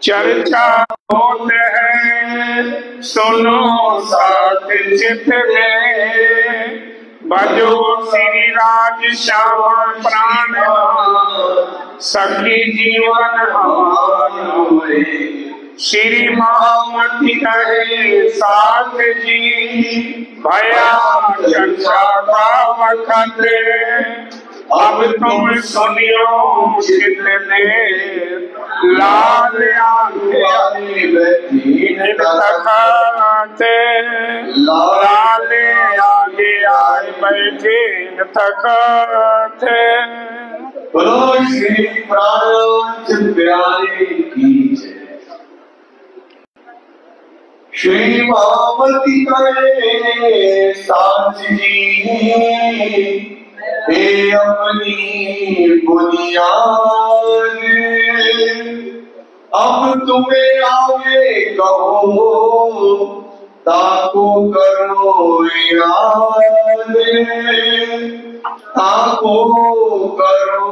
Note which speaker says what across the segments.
Speaker 1: चर्चा होते हैं सुनो साथ चित में, भजो श्री राज श्याम प्राण, सखी जीवन हमारे, श्री महामती कहे साथ जी, भया चर्चा का वखत, अब तुम सुनियो चित में, लाल आगे तकते, लाल आगे आए बैठे तकते।
Speaker 2: बोलो श्री प्राण प्यारे की जय। श्री महामती करे साथ जी, हे अपनी बुनियाद, अब तुम्हें आगे कहो ताको करो याद, ताको करो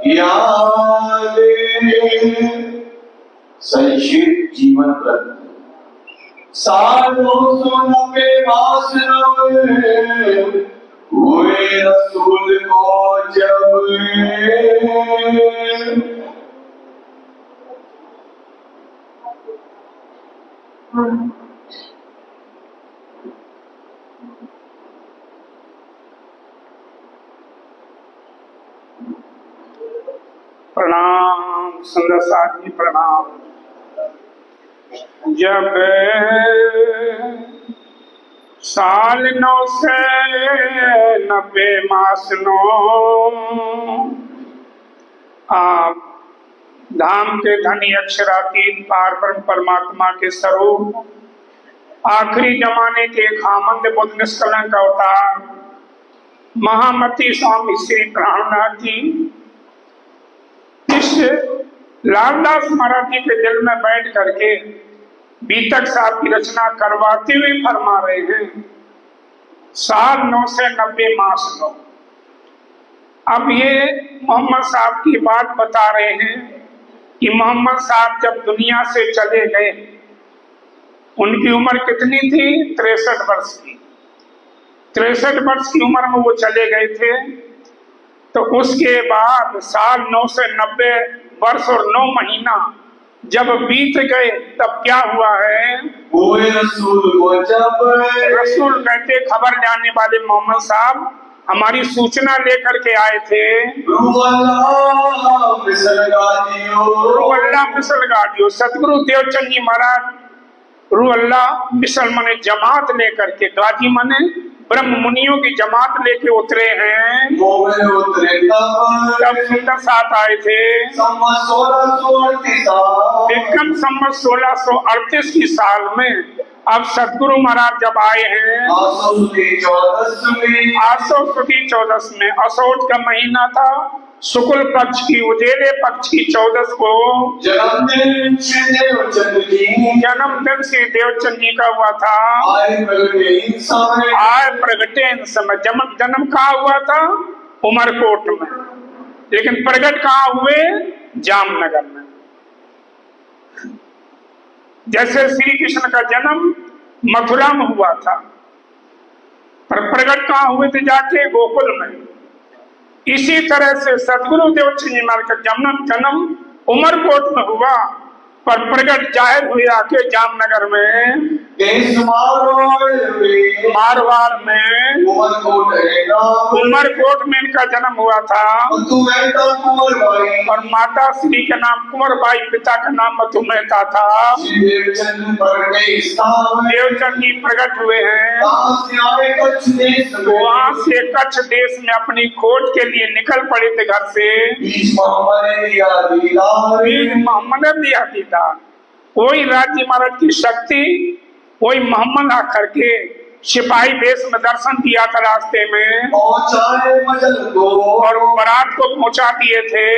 Speaker 2: याद। संक्षिप्त जीवन वृत्त। सालों सुन पे वासनव हुए रसूल को जब,
Speaker 1: प्रणाम सुंदर साथ जी, प्रणाम। जब साल 990 मासनो आप धाम के धनी अक्षरातीत पार ब्रह्म परमात्मा के स्वरूप, आखिरी जमाने के खामंद बुद्ध निष्कलंक अवतार महामती स्वामी श्री प्राणनाथ जी इस लालदास महाराज जी के दिल में बैठ करके बीतक साहब की रचना करवाते हुए फरमा रहे हैं, साल 990 मास 9। अब ये मोहम्मद साहब की बात बता रहे हैं कि मोहम्मद साहब जब दुनिया से चले गए, उनकी उम्र कितनी थी? 63 वर्ष की। 63 वर्ष की उम्र में वो चले गए थे। तो उसके बाद साल 990 वर्ष और 9 महीना जब बीत गए, तब क्या हुआ है? रसूल कहते खबर जाने वाले मोहम्मद साहब हमारी सूचना लेकर के आए थे। सतगुरु देवचंद जी महाराज रू अल्लाह मिसल मने जमात लेकर के, गाजी मने ब्रह्म मुनियों की जमात लेके उतरे हैं। तब सुंदर साथ आए थे। विक्रम संवत 1638 की साल में अब सतगुरु महाराज जब आए हैं, आसो सुदी 14 में, असोट का महीना था, शुक्ल पक्ष की उजेले पक्ष की 14 को जन्मदिन श्री देवचंद जी का हुआ था। आय प्रगटे इन समय। जन्म कहाँ हुआ था? उमरकोट में, लेकिन प्रगट कहाँ हुए? जामनगर में। जैसे श्री कृष्ण का जन्म मथुरा में हुआ था, पर प्रगट कहाँ हुए थे? जाके गोकुल में। इसी तरह से सतगुरु देवचंद जी महाराज का जन्म उमरकोट में हुआ, पर प्रगट जाहिर हुए आके जामनगर में, मारवाड़ में, उमरकोट में इनका जन्म हुआ था। और माता श्री का नाम कुंवरबाई, पिता का नाम मधु मेहता था। देवचंद जी प्रकट हुए हैं। वहाँ से कच्छ देश में अपनी खोज के लिए निकल पड़े थे घर से। मोहम्मद ने दिया दीदा, वही राज्य महाराज की शक्ति, वही मोहम्मद आकर के सिपाही वेश में दर्शन दिया था रास्ते में, और बारात को पहुंचा दिए थे।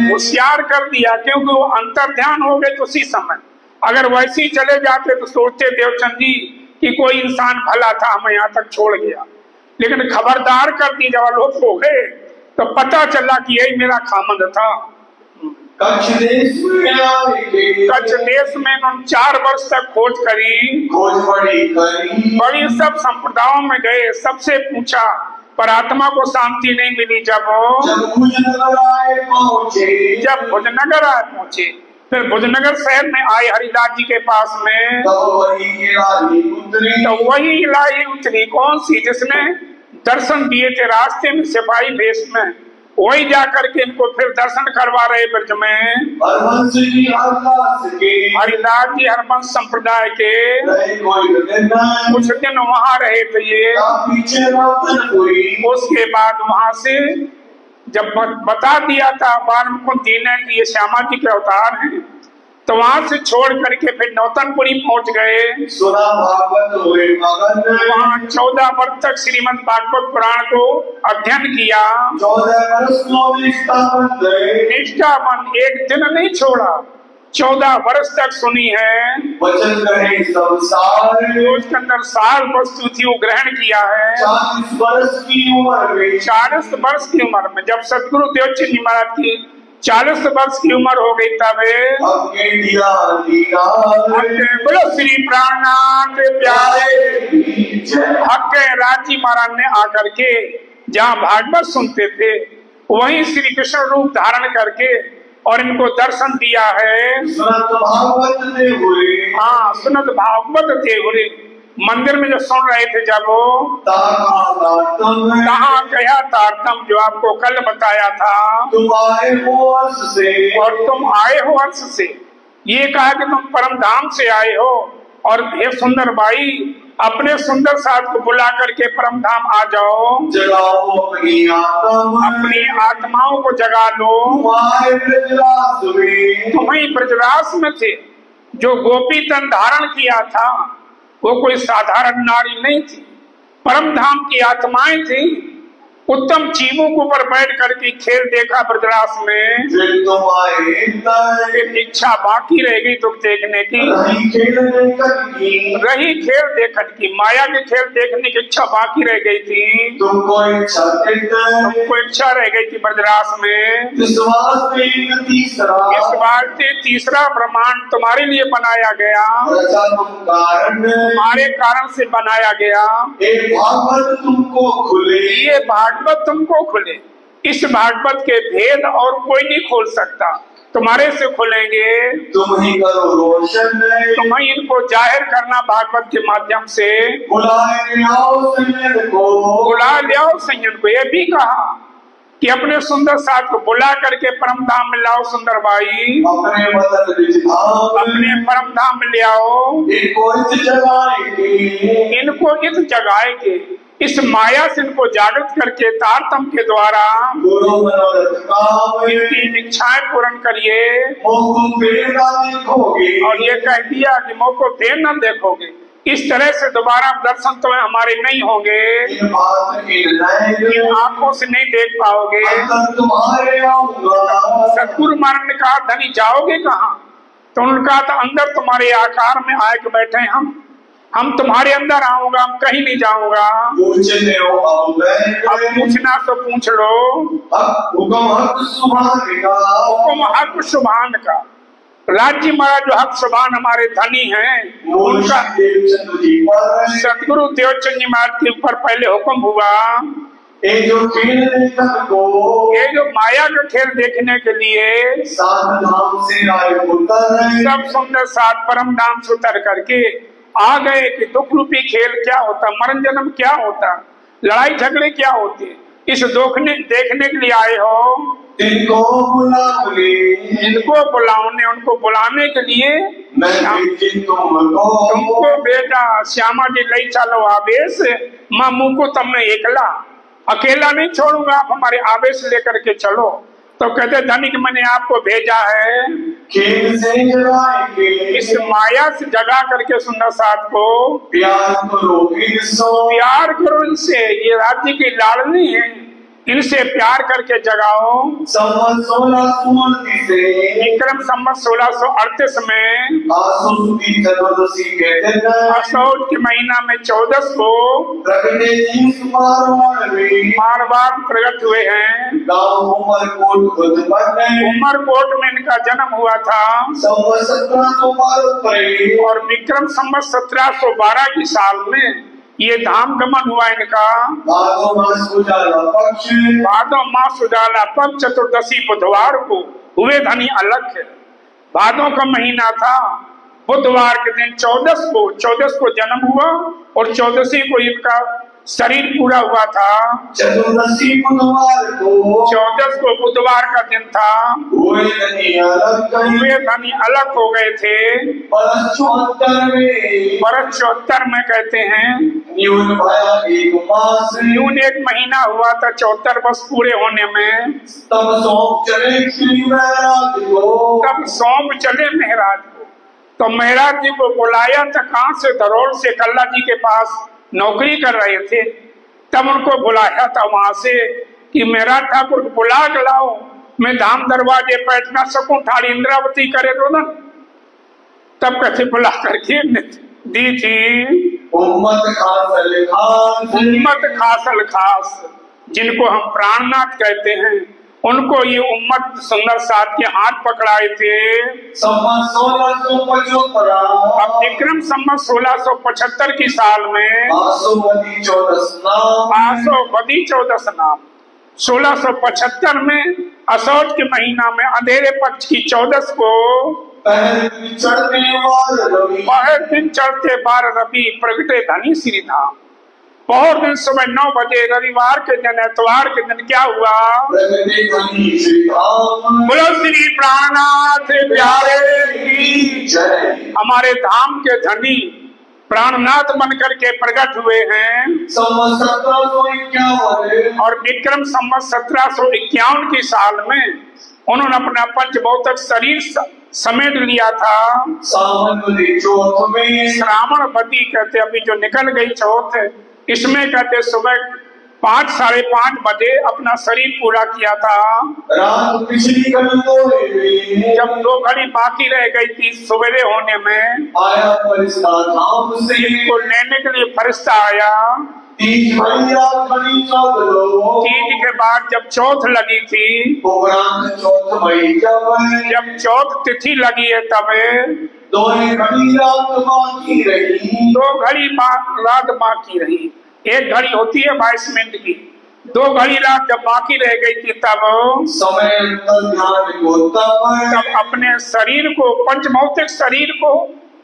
Speaker 1: होशियार कर दिया, क्योंकि वो अंतर ध्यान हो गए तो उसी समय। अगर वैसे ही चले जाते तो सोचते देवचंद जी कि कोई इंसान भला था, हमें यहाँ तक छोड़ गया। लेकिन खबरदार कर दी, जब लोग हो गए तो पता चला कि यही मेरा खामंद था।
Speaker 2: कच्छ देश में आए के
Speaker 1: कच्छ देश में उन्होंने 4 वर्ष तक खोज करी,
Speaker 2: खोज बड़ी करी,
Speaker 1: बड़ी सब संप्रदायों में गए, सबसे पूछा, पर आत्मा को शांति नहीं मिली। जब
Speaker 2: भुजनगर आए
Speaker 1: पहुंचे, फिर भुजनगर शहर में आए हरिदास जी के पास में,
Speaker 2: तो
Speaker 1: वही इलाही उतरी। कौन सी? जिसने दर्शन दिए थे रास्ते में सिपाही भेष में, वही जाकर के इनको फिर दर्शन करवा रहे ब्रज में। हरिदास जी हरवंश संप्रदाय के कुछ दिन वहां रहे थे ये। उसके बाद वहां से जब बता दिया था वाल्मीकि जी ने कि ये श्यामा जी के अवतार हैं, तो वहां से छोड़ करके फिर नौतनपुरी पहुंच गए।
Speaker 2: सुना भागवत हुए मगन,
Speaker 1: वहाँ 14 वर्ष तक श्रीमद् भागवत पुराण को अध्ययन किया।
Speaker 2: 14 वर्ष
Speaker 1: निष्ठावन एक दिन नहीं छोड़ा, 14 वर्ष तक सुनी है।
Speaker 2: वचन कहे संसार,
Speaker 1: उसके अंदर सार वस्तु थी वो ग्रहण किया है।
Speaker 2: 40 वर्ष की उम्र में,
Speaker 1: 40 वर्ष की उम्र में जब सतगुरु देवचंद जी महाराज की 40 वर्ष की उम्र हो गई तब बोलो श्री प्राणनाथ प्यारे हक्के राजी महाराज ने आकर के जहाँ भागवत सुनते थे वहीं श्री कृष्ण रूप धारण करके और इनको दर्शन दिया है।
Speaker 2: सुनत भागवत देहुरे,
Speaker 1: हाँ सुनत भागवत देहुरे। मंदिर में जो सुन रहे थे जब कहाँ गया तारतम जो आपको कल बताया था,
Speaker 2: तुम आए हो अर्श से
Speaker 1: और तुम आए हो अर्श से। ये कहा कि तुम परम धाम से आए हो और हे सुंदर बाई अपने सुंदर साथ को बुला करके परम धाम आ जाओ,
Speaker 2: जगाओ अपनी आत्मा,
Speaker 1: अपनी आत्माओं को जगा लो। तुम ही ब्रजरास में थे जो गोपी तन धारण किया था, वो कोई साधारण नारी नहीं थी, परम धाम की आत्माएं थी। उत्तम जीवों के ऊपर बैठ करके खेल देखा ब्रजरास में, फिर इच्छा बाकी रह गई तो देखने की, रही खेल देखने की, माया के खेल देखने की इच्छा बाकी रह गई थी। तुमको इच्छा रह गई थी ब्रजरास में। इस बार से तीसरा ब्रह्मांड तुम्हारे लिए बनाया गया, तुम्हारे कारण से बनाया गया।
Speaker 2: तुमको खुले,
Speaker 1: ये भागवत तुमको खुले। इस भागवत के भेद और कोई नहीं खोल सकता, तुम्हारे से खुलेंगे।
Speaker 2: तुम ही करो रोशन,
Speaker 1: तुम ही इनको जाहिर करना भागवत के माध्यम से।
Speaker 2: बुला ले आओ
Speaker 1: संयम को। ये भी कहा कि अपने सुंदर साथ को बुला करके परम धाम में लाओ। सुंदर बाई अपने परम धाम में ले आओ। इनको इस जगाएंगे, इस माया से इनको जागृत करके तारतम के द्वारा इनकी इच्छाएं पूर्ण करिए। और ये कह दिया कि मुझ को फिर न देखोगे, इस तरह से दोबारा दर्शन तो हमारे नहीं होंगे, इन आंखों से नहीं देख पाओगे। सतगुरु महाराज ने कहा धनी जाओगे कहाँ? तो उन्होंने कहा था अंदर तुम्हारे आकार में आए के बैठे हम तुम्हारे अंदर आऊंगा, हम कहीं नहीं जाऊंगा। अब पूछना तो पूछ लो। हुक्म हक सुभान का। राज्य महाराज जो हक सुभान हमारे धनी हैं, उनका सतगुरु देवचंद जी महाराज के ऊपर पहले हुक्म हुआ।
Speaker 2: ये
Speaker 1: जो माया का खेल देखने के लिए सब सुंदर सात परम धाम से उतर करके आ गए कि दुख रूपी खेल क्या होता, मरण जन्म क्या होता, लड़ाई झगड़े क्या होते, इस देखने के लिए आए हो। इनको बुलाने, उनको बुलाने के लिए तुमको बेटा श्यामा जी ले चलो आवेश, मामू को तुमने एकला अकेला नहीं छोड़ूंगा, आप हमारे आवेश लेकर के चलो। तो कहते धनिक मैंने आपको भेजा है इस माया से जगा करके सुंदर साथ को प्यार करो इनसे। ये राज्य की लाडली है, इनसे प्यार करके जगाओ।
Speaker 2: संवत 1638 से
Speaker 1: विक्रम संवत 1638 में
Speaker 2: आसो सुदी चतुर्दशी के दिन
Speaker 1: असौज के महीना में 14 को
Speaker 2: प्रगटे जी मारवाड़ में
Speaker 1: मारवाड़ प्रकट हुए हैं।
Speaker 2: गांव उमरकोट उत्पन्न
Speaker 1: उमरकोट में इनका जन्म हुआ था।
Speaker 2: संवत 1712
Speaker 1: और विक्रम संवत 1712 की साल में ये धाम गमन हुआ इनका।
Speaker 2: भादो मास
Speaker 1: उजाला पक्ष चतुर्दशी बुधवार को हुए धनी अलग है। भादों का महीना था, बुधवार के दिन 14 को जन्म हुआ और 14 को इनका शरीर पूरा हुआ था।
Speaker 2: चतुर्दशी बुधवार को
Speaker 1: 14 को बुधवार का दिन था।
Speaker 2: हुए
Speaker 1: धनी अलग हो गए थे।
Speaker 2: बरस
Speaker 1: 74 में कहते हैं
Speaker 2: न्यून
Speaker 1: एक महीना हुआ था 74 वर्ष पूरे होने में।
Speaker 2: तब सोम
Speaker 1: चले महराज को। तो महराज जी को बुलाया था, कहाँ से? धरोल से, कल्ला जी के पास नौकरी कर रहे थे। तब उनको बुलाया था वहां से कि मेरा ठाकुर बुला के लाओ, मैं धाम दरवाजे बैठ ना सकूं, ठाड़ी इंद्रावती करे तो ना। तब कहते बुला करके दी थी
Speaker 2: उम्मत
Speaker 1: खासल खास, जिनको हम प्राणनाथ कहते हैं, उनको ये उम्मत सुंदर साथ के हाथ पकड़ाए थे। अब विक्रम संवत 1675 की साल में आसो बदी 14 नाम 1675 में असौज के महीना में अंधेरे पक्ष की 14 को पहले दिन चढ़ते 12 रवि प्रगटे धनी श्री धाम। बहुत दिन सुबह 9 बजे रविवार के दिन, एतवार के दिन क्या हुआ? बोलो श्री प्राणनाथ प्यारे की जय। हमारे धाम के धनी प्राणनाथ बनकर के प्रकट हुए हैं। और विक्रम संवत 1751 की साल में उन्होंने अपना पंचभौतिक शरीर समेट लिया था। श्रावण बदी कहते, अभी जो निकल गई चौथ, इसमें कहते सुबह 5 साढ़े 5 बजे अपना शरीर पूरा किया था।
Speaker 2: रात पिछली घड़ी
Speaker 1: जब 2 घड़ी बाकी रह गई थी सवेरे होने में,
Speaker 2: आया फरिश्ता धाम से,
Speaker 1: इनको लेने के लिए फरिश्ता आया।
Speaker 2: तीज
Speaker 1: के बाद जब चौथ लगी थी, जब चौथ तिथि लगी है, तब
Speaker 2: 2 घड़ी रात बाकी रही।
Speaker 1: 2 घड़ी रात बाकी रही। 1 घड़ी होती है 22 मिनट की। 2 घड़ी रात जब बाकी रह गई थी, तब
Speaker 2: समय
Speaker 1: तब अपने शरीर को, पंचभौतिक शरीर को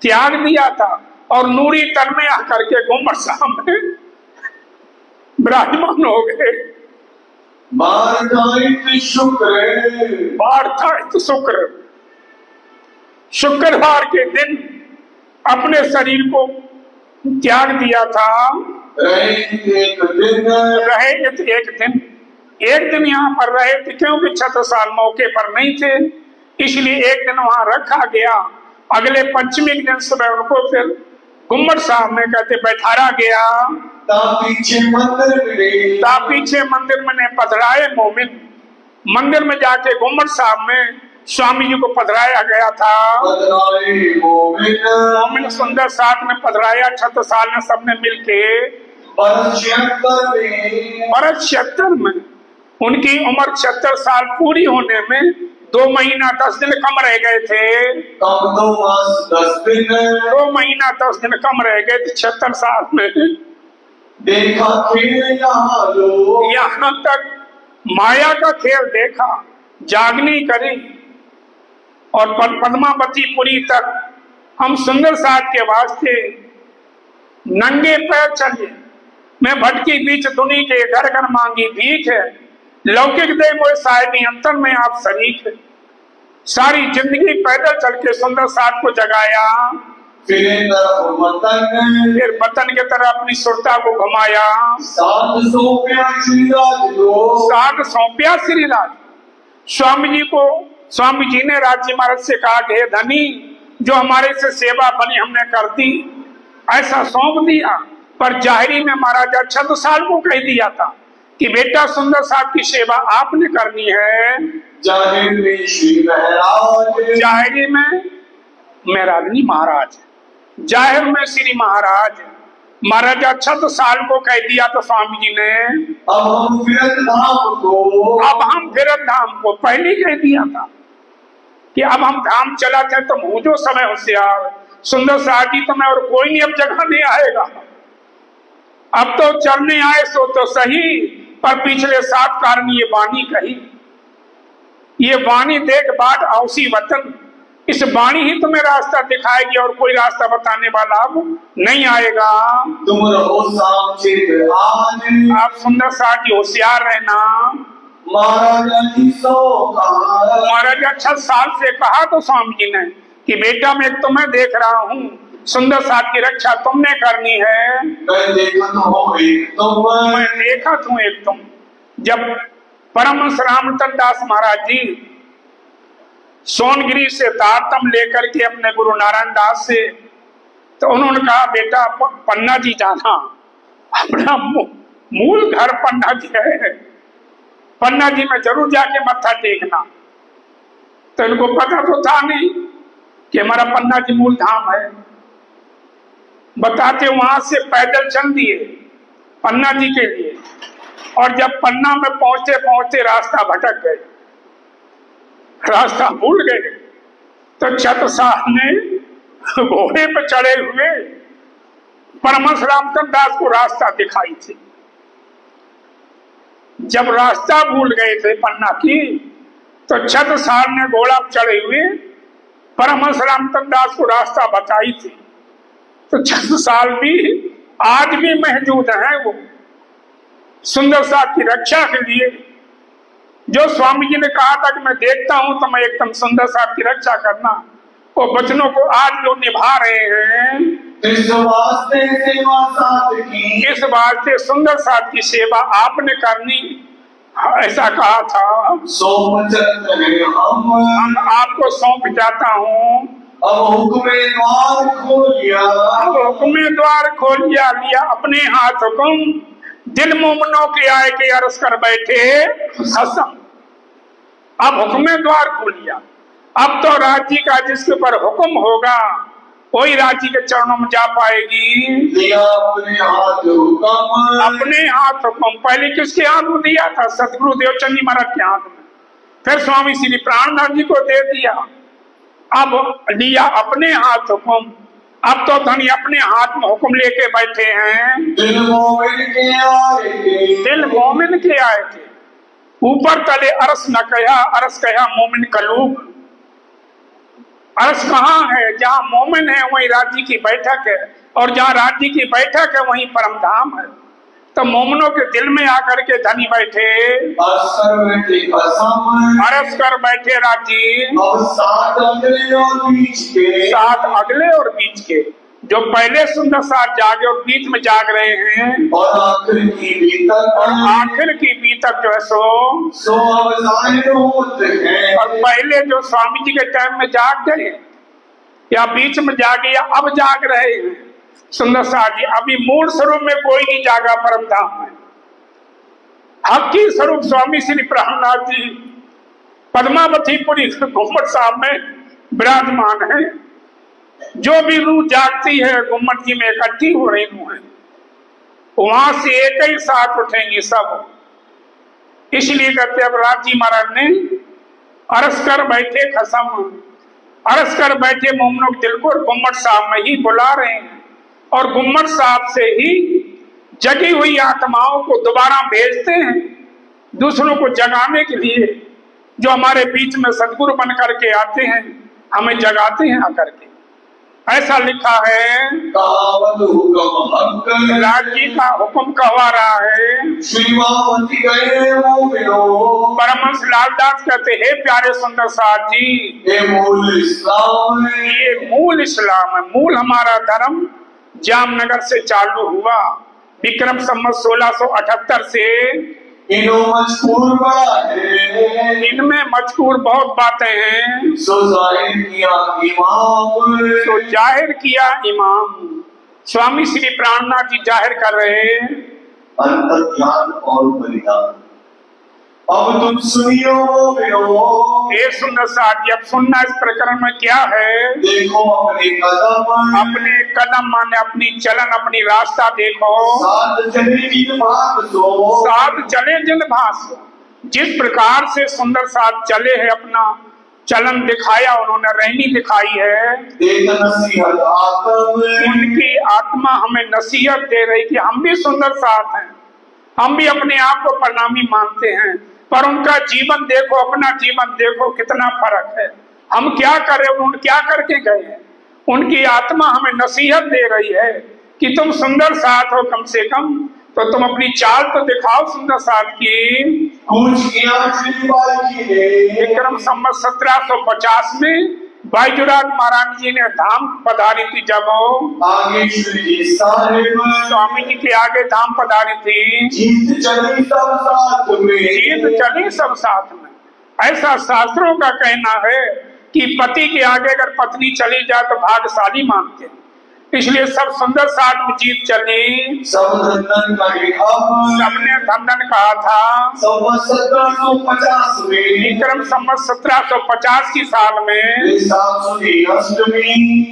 Speaker 1: त्याग दिया था और नूरी तन में आकर के गुम्बद सामने विराजमान हो गए। शुक्रवार के दिन अपने शरीर को त्याग दिया था। रहे एक दिन यहाँ पर रहे थे, क्योंकि छत्रसाल मौके पर नहीं थे, इसलिए एक दिन वहां रखा गया। अगले पंचमी के दिन सुबह उनको फिर गुम्बद साहब में कहते बैठाया गया।
Speaker 2: पीछे
Speaker 1: मंदिर में पधराए मोमिन, मंदिर में जाके गुम्बद साहब में स्वामी जी को पधराया गया था। मोमिन सुंदर साथ में पधराया, छत्रसाल ने सबने मिलके। बरस 76 में उनकी उम्र 76 साल पूरी होने में 2 महीना 10 दिन कम रह गए थे। 2 महीना 10 दिन कम रह गए थे 76 साल में।
Speaker 2: देखा खेल
Speaker 1: यहाँ तक माया का खेल देखा, जागनी करी और पद्मावती पुरी तक हम सुंदर साथ के वास्ते नंगे पैर चले। मैं भटकी बीच दुनी के, घर घर मांगी भीख है, लौकिक दे मोए साहिबी अंतर में आप शरीक है। सारी जिंदगी पैदल चल के सुंदर साथ को जगाया, फिर वतन के तरह अपनी सुरता को घुमाया।
Speaker 2: 7
Speaker 1: सौंपया श्रीराज। स्वामी जी को, स्वामी जी ने राजी महाराज से कहा कि हे धनी, जो हमारे से सेवा बनी हमने कर दी, ऐसा सौंप दिया। पर जाहिरी में महाराजा 6 साल को कह दिया था कि बेटा सुंदर साहब की सेवा आपने करनी है।
Speaker 2: जाहिर में श्री महाराज,
Speaker 1: जाहिर में महराजनी महाराज, जाहिर में श्री महाराज। महाराज 6 साल को कह दिया तो स्वामी जी ने
Speaker 2: अब हम फिरत धाम को पहले ही कह दिया था कि अब हम धाम चला थे तो मुझो समय होशियार सुंदर साहब जी तो मैं और कोई नहीं अब जगह नहीं आएगा। अब तो चलने आए सो तो सही, पर पिछले 7 कारण ये वाणी कही, ये वाणी देख बाट औसी वतन, इस वाणी ही तुम्हें रास्ता दिखाएगी और कोई रास्ता बताने वाला अब नहीं आएगा। तुम रहो सामचित आज,
Speaker 1: आप सुंदर साहब जी होशियार रहना।
Speaker 2: महाराजा जी सो कहा,
Speaker 1: महाराजा 6 साल से कहा तो स्वामी जी ने कि बेटा मैं तुम्हें देख रहा हूँ, सुंदर साहब की रक्षा तुमने करनी है।
Speaker 2: मैं देखा
Speaker 1: तो एक तुम। जब परमहंस रामचंद्र दास महाराज जी सोनगिरी से तारतम लेकर के अपने गुरु नारायण दास से, तो उन्होंने कहा बेटा पन्ना जी जाना, अपना मूल घर पन्ना जी है, पन्ना जी में जरूर जाके मत्था टेकना। तो इनको पता तो था नहीं कि हमारा पन्ना जी मूल धाम है। बताते वहां से पैदल चल दिए पन्ना जी के लिए, और जब पन्ना में पहुंचते पहुंचते रास्ता भटक गए, रास्ता भूल गए, तो छत्र साहब ने घोड़े पर चढ़े हुए परमहंस रामचंद्र दास को रास्ता दिखाई थी। जब रास्ता भूल गए थे पन्ना की, तो छत्र साहब ने घोड़ा पर चढ़े हुए परमहंस रामचंद्र दास को रास्ता बताई थी। तो 6 साल भी आज भी मौजूद हैं वो सुंदर साहब की रक्षा के लिए। जो स्वामी जी ने कहा था कि मैं देखता हूं तो मैं एकदम सुंदर साहब की रक्षा करना, वो वचनों को आज जो निभा रहे हैं।
Speaker 2: इस
Speaker 1: वास्ते सुंदर साहब की सेवा आपने करनी, ऐसा कहा था। हम आपको सौंप जाता हूँ।
Speaker 2: अब हुक्मे
Speaker 1: द्वार खोलिया लिया अपने हाथ हुक्म, दिल मोमनों के आए के अर्ज कर बैठे हसम। अब हुक्मे द्वार खोलिया, अब तो राज्य का जिसके ऊपर हुक्म होगा वही राज्य के चरणों में जा पाएगी। अपने हाथ हुक्म पहले किसके हाथ में दिया था? सतगुरु देवचंद जी महाराज के हाथ में, फिर स्वामी श्री प्राणनाथ जी को दे दिया। अब लिया अपने हाथ हुक्म, अब तो धनी अपने हाथ में हुक्म लेके बैठे हैं।
Speaker 2: दिल मोमिन
Speaker 1: के आए थे, ऊपर तले अरस न कहा, अरस कहा मोमिन कलूब। अरस कहाँ है? जहाँ मोमिन है वहीं राज्य की बैठक है, और जहाँ राज्य की बैठक है वहीं परम धाम है। तो मोमनों के दिल में आकर के धनी बैठे, अरस कर बैठे राजी। 7 अगले और बीच के, जो पहले सुंदर साथ जागे और बीच में जाग रहे हैं,
Speaker 2: और आखिर
Speaker 1: की बीतक जो है सो और पहले जो स्वामी जी के टाइम में जाग गए या बीच में जागे या अब जाग रहे हैं सुंदर साहब जी, अभी मूल स्वरूप में कोई नहीं जागा परम धाम में। हकी स्वरूप स्वामी श्री प्रहलाद जी पद्मावतीपुरी गुम्मट साहब में विराजमान है। जो भी रूह जागती है गुम्मट जी में इकट्ठी हो रही रूह है, वहां से एक ही साथ उठेंगे सब। इसलिए कहते अब राज जी महाराज ने अरस कर बैठे खसम, अरस कर बैठे मोमनों के दिल को गुम्मट साहब में ही बुला रहे हैं, और गुम्मट साहब से ही जगी हुई आत्माओं को दोबारा भेजते हैं दूसरों को जगाने के लिए। जो हमारे बीच में सदगुरु बन करके आते हैं, हमें जगाते हैं आकर के। ऐसा लिखा है, राज्य का हुक्म कहवा रहा है। परमहंस लालदास कहते हैं प्यारे सुंदर साहब जी, ये मूल इस्लाम है। मूल हमारा धर्म जामनगर से चालू हुआ, विक्रम संवत 1678 से। इनमें मजकूर बहुत बातें हैं,
Speaker 2: तो
Speaker 1: जाहिर किया इमाम। स्वामी श्री प्राणनाथ जी जाहिर कर रहे हैं
Speaker 3: अंतर्ज्ञान और बलिदान। अब तुम सुनियो विनो।
Speaker 2: ये सुंदर साथी, अब सुनना इस प्रकरण में क्या है।
Speaker 3: देखो
Speaker 2: अपने कदम माने अपनी चलन, अपनी रास्ता देखो।
Speaker 3: साथ चले जिन भाग सो।
Speaker 2: साथ चले जिन भाग। जिस प्रकार से सुंदर साथ चले हैं, अपना चलन दिखाया उन्होंने, रहनी दिखाई है। उनकी आत्मा हमें नसीहत दे रही कि हम भी सुंदर साथ हैं, हम भी अपने आप को परिणामी मानते हैं, पर उनका जीवन देखो, अपना जीवन देखो, कितना फर्क है। हम क्या करें, उन्होंने क्या करके गए हैं। उनकी आत्मा हमें नसीहत दे रही है कि तुम सुंदर साथ हो, कम से कम तो तुम अपनी चाल तो दिखाओ सुंदर साथ की। विक्रम संवत 1750 में बाईजुराग महाराज जी ने धाम पधारी थी। जब
Speaker 3: आगे
Speaker 2: स्वामी जी के आगे धाम पधारी थी,
Speaker 3: जीत चली
Speaker 2: सब साथ में। ऐसा शास्त्रों का कहना है कि पति के आगे अगर पत्नी चली जाए तो भाग्यशाली मानते हैं। इसलिए सब सुंदर साथ में जीत चली। सबने धंधन कहा था।
Speaker 3: 1750 में
Speaker 2: विक्रम संवत 1750 की साल में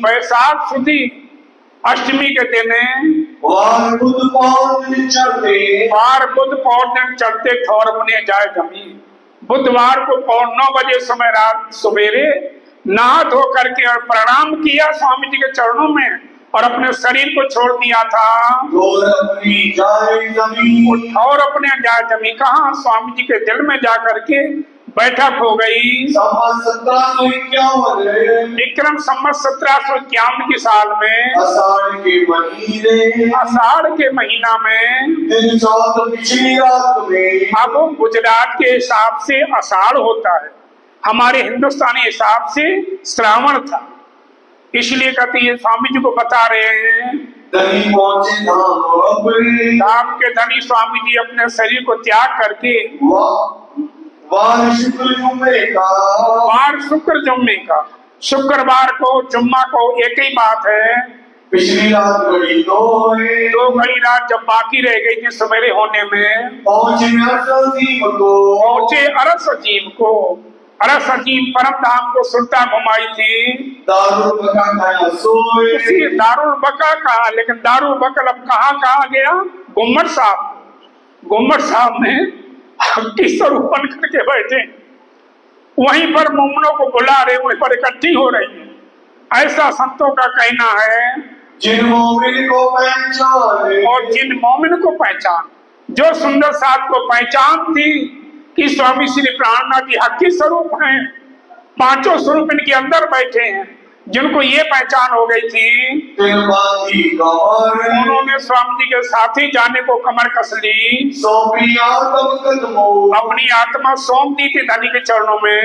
Speaker 2: वैशाख सुदी अष्टमी के दिन
Speaker 3: वार
Speaker 2: बुध पौर्णिमा चढ़ते ठौर अपने जाए जमी। बुधवार को 9 बजे समय रात सवेरे नहा धो करके और प्रणाम किया स्वामी जी के चरणों में और अपने शरीर को छोड़ दिया था।
Speaker 3: और
Speaker 2: अपने जाए जमी कहा, स्वामी जी के दिल में जा करके बैठक हो गई।
Speaker 3: 1751
Speaker 2: विक्रम संवत 1751 की साल में
Speaker 3: आषाढ़
Speaker 2: के महीना में
Speaker 3: पिछली रात में,
Speaker 2: अब गुजरात के हिसाब से आषाढ़ होता है, हमारे हिंदुस्तानी हिसाब से श्रावण था। इसलिए कहते ये स्वामी जी को बता रहे हैं। धाम के धनी स्वामी जी अपने शरीर को त्याग करके
Speaker 3: वार
Speaker 2: शुक्र जुम्मे का, शुक्रवार को जुम्मा को एक ही बात है।
Speaker 3: पिछली रात घड़ी
Speaker 2: 2 घड़ी रात जब बाकी रह गई थी सवेरे होने में, पहुंचे अरस अजीम को। अरस अजीम परम धाम को सुल्तान घुमाई थी। दारुल बका कहा, लेकिन दारुल बकल अब कहाँ गया। गुम्मट साहब में हक्की स्वरूप बन करके बैठे, वहीं पर मोमनों को बुला रहे, वहीं पर इकट्ठी हो रही है। ऐसा संतों का कहना है।
Speaker 3: जिन मोमिन को पहचान,
Speaker 2: और जिन मोमिन को पहचान, जो सुंदर साथ को पहचान थी कि स्वामी श्री प्राणनाथ जी हक्की स्वरूप हैं, 5 स्वरूप इनके अंदर बैठे हैं, जिनको ये पहचान हो गई थी, उन्होंने स्वामी जी के साथ ही जाने को कमर कस ली। अपनी आत्मा सौंप दी थी धनी के चरणों में।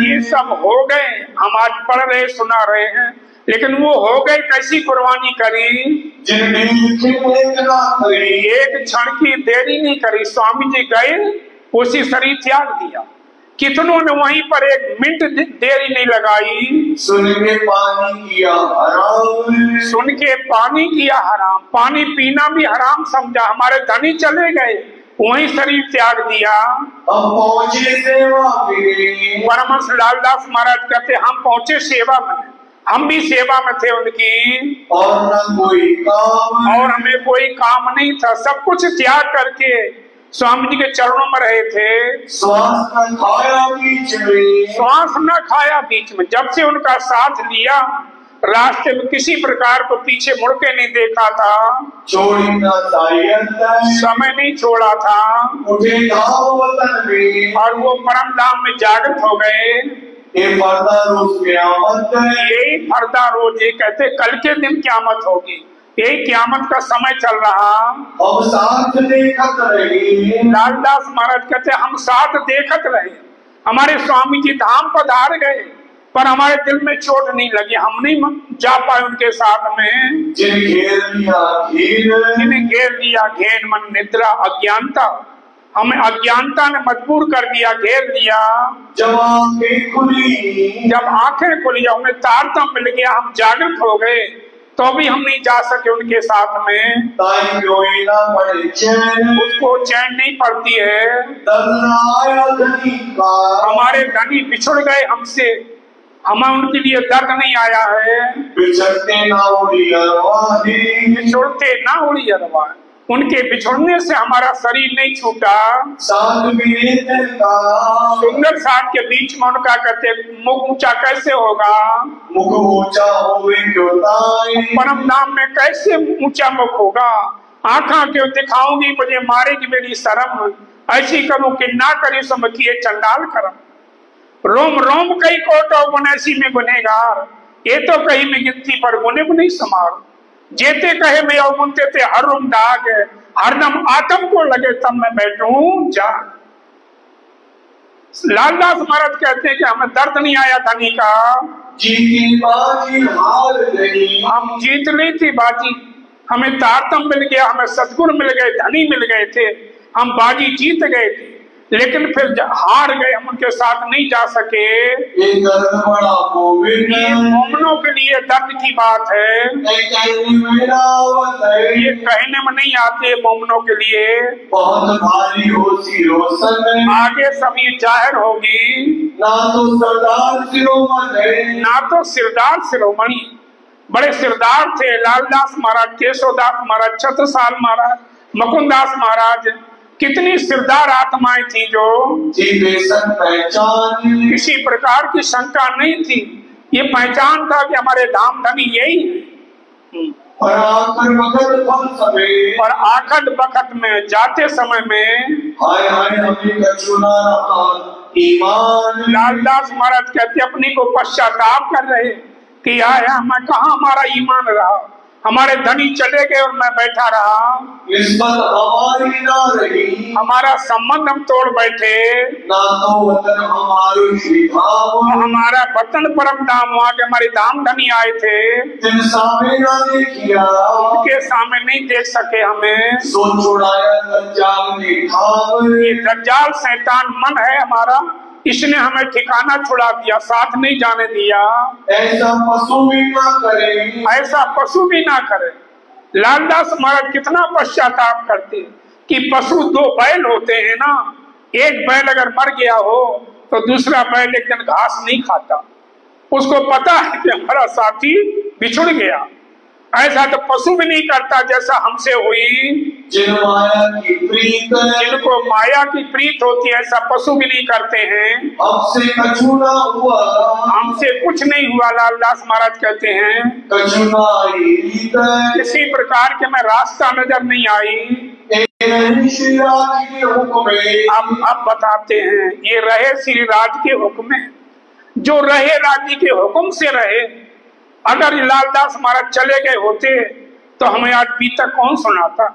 Speaker 2: ये सब हो गए, हम आज पढ़ रहे सुना रहे हैं, लेकिन वो हो गए कैसी कुर्बानी करी। एक क्षण की देरी नहीं करी, स्वामी जी गए, उसी शरीर त्याग दिया। कितनों ने वहीं पर 1 मिनट देरी नहीं लगाई।
Speaker 3: सुन के पानी किया हराम, पानी पीना भी हराम समझा। हमारे धनी चले गए, वहीं शरीर त्याग दिया। हम पहुंचे सेवा में।
Speaker 2: परमहंस लालदास महाराज कहते हम पहुंचे सेवा में, हम भी सेवा में थे उनकी,
Speaker 3: और न कोई काम,
Speaker 2: और हमें कोई काम नहीं था। सब कुछ त्याग करके स्वामी जी के चरणों में रहे थे।
Speaker 3: श्वास न
Speaker 2: खाया बीच में। जब से उनका साथ लिया, रास्ते में किसी प्रकार को पीछे मुड़ के नहीं देखा था, समय नहीं छोड़ा था, और वो परम धाम में जागृत हो गए।
Speaker 3: यही
Speaker 2: फरदा रोज, ये कहते कल के दिन क़यामत होगी, यही क़यामत का समय चल रहा।
Speaker 3: हम साथ देखत रहे।
Speaker 2: लालदास महाराज कहते हम साथ देखत रहे। हमारे स्वामी जी धाम पधार गए, पर हमारे दिल में चोट नहीं लगी, हम नहीं जा पाए उनके साथ में। जिन्हें घेर लिया घेन मन निद्रा अज्ञानता, हमें अज्ञानता ने मजबूर कर दिया, घेर लिया।
Speaker 3: जब आंखें खुली,
Speaker 2: हमें तारतम्य मिल गया, हम जागृत हो गए, तो भी हम नहीं जा सके उनके साथ में। उसको चैन नहीं पड़ती है। हमारे धनी बिछुड़ गए हमसे, हमें उनके लिए दर्द नहीं आया है। बिछुड़ते ना उड़ी अरवा, उनके बिछुड़ने से हमारा शरीर नहीं छूटा। सुंदर साथ के बीच में उनका कहते मुख ऊंचा कैसे होगा,
Speaker 3: मुख ऊंचा
Speaker 2: परम धाम में कैसे ऊंचा मुख होगा। आंखा क्यों दिखाऊंगी मुझे मारेगी मेरी शर्म, ऐसी करूं कि ना करी सम किए चंडाल करम। रोम रोम कई कोटो गुनैसी में गुनेगार, ये तो कहीं में गिनती पर गुने को नहीं समार। जेते कहे मैं अवगुनते थे हर रूम दाग, हरदम आत्म को लगे तब मैं बैठूं जा। लालदास महाराज कहते हैं कि हमें दर्द नहीं आया धनी का,
Speaker 3: जीती बाजी हार गई।
Speaker 2: हम जीत ली थी बाजी, हमें तारतम मिल गया, हमें सदगुरु मिल गए, धनी मिल गए थे, हम बाजी जीत गए थे। लेकिन फिर हार गए, हम उनके साथ नहीं जा सके।
Speaker 3: ये
Speaker 2: मोमनों के लिए दर्द की बात है, ये कहने में नहीं आते मोमनों के लिए।
Speaker 3: बहुत भारी होती रोशन,
Speaker 2: आगे सब ये जाहिर होगी।
Speaker 3: ना तो सरदार शिरोमणि,
Speaker 2: ना तो सिरदार शिरोमणि, बड़े सिरदार थे लालदास महाराज, केशवदास महाराज, छत्रसाल महाराज, मुकुंदास महाराज, कितनी सिरदार आत्माएं थी जो
Speaker 3: पहचान,
Speaker 2: किसी प्रकार की शंका नहीं थी। ये पहचान था कि हमारे धाम धनी यही है।
Speaker 3: और
Speaker 2: आखिर वक्त में जाते समय में
Speaker 3: हाय हाय हमें कछुना रहा ईमान।
Speaker 2: लालदास महाराज कहते अपनी को पश्चाताप कर रहे कि आया मैं कहा हमारा ईमान रहा, हमारे धनी चले गए और मैं बैठा रहा।
Speaker 3: निस्बत हमारी ना रही,
Speaker 2: हमारा संबंध हम तोड़ बैठे।
Speaker 3: ना तो वतन हमारो श्री धाम,
Speaker 2: हमारा वतन परम धाम, वहाँ के हमारे धाम धनी आए थे,
Speaker 3: जिन सामने ना देखिया,
Speaker 2: उनके सामने नहीं देख सके हमें।
Speaker 3: सो छुड़ाया दज्जाल ने ठाम,
Speaker 2: ये दज्जाल शैतान मन है हमारा, इसने हमें ठिकाना छुड़ा दिया, साथ नहीं जाने दिया।
Speaker 3: ऐसा पशु भी ना करे,
Speaker 2: ऐसा पशु भी ना करे। लालदास महाराज कितना पश्चाताप करते कि पशु दो बैल होते हैं ना, एक बैल अगर मर गया हो तो दूसरा बैल एक दिन घास नहीं खाता, उसको पता है कि हमारा साथी बिछुड़ गया। ऐसा तो पशु भी नहीं करता जैसा हमसे हुई। जिनको माया की प्रीत होती है ऐसा पशु भी नहीं करते हैं।
Speaker 3: हमसे कछुना हुआ,
Speaker 2: हमसे कुछ नहीं हुआ। लालदास महाराज कहते हैं किसी प्रकार के मैं रास्ता नजर नहीं आई। अब बताते हैं ये रहे श्री राज के हुक्म में, जो रहे राज्य के हुक्म से रहे। अगर लालदास महाराज चले गए होते तो हमें आज बीतक कौन सुनाता।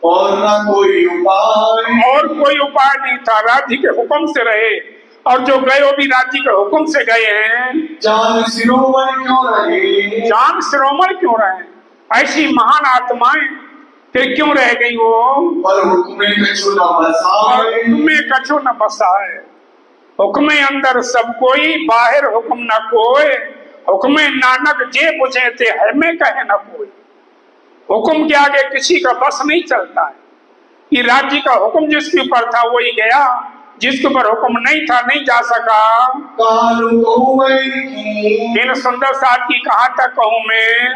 Speaker 3: और ना कोई उपाय,
Speaker 2: और कोई उपाय नहीं था, राज्य के हुक्म से रहे। और जो गए वो भी राज्य के हुक्म से गए हैं।
Speaker 3: जान शिरोमणि क्यों रहे,
Speaker 2: जान शिरोमणि क्यों रहे, ऐसी महान आत्माएं फिर क्यों रह गई वो।
Speaker 3: पर हुक्मे कछु न बसाए,
Speaker 2: हुक्मे कछु न बसाए, हुक्मे अंदर सब कोई, बाहर हुक्म न कोई। हुक्मे नानक जे बुझे थे हमें कहे न कोई। हुक्म के आगे किसी का बस नहीं चलता है। कि राज्य का हुक्म जिसके ऊपर था वही गया, जिसके ऊपर हुक्म नहीं था नहीं जा सका। इन सुंदर साथ की कहाँ तक कहूँ मैं,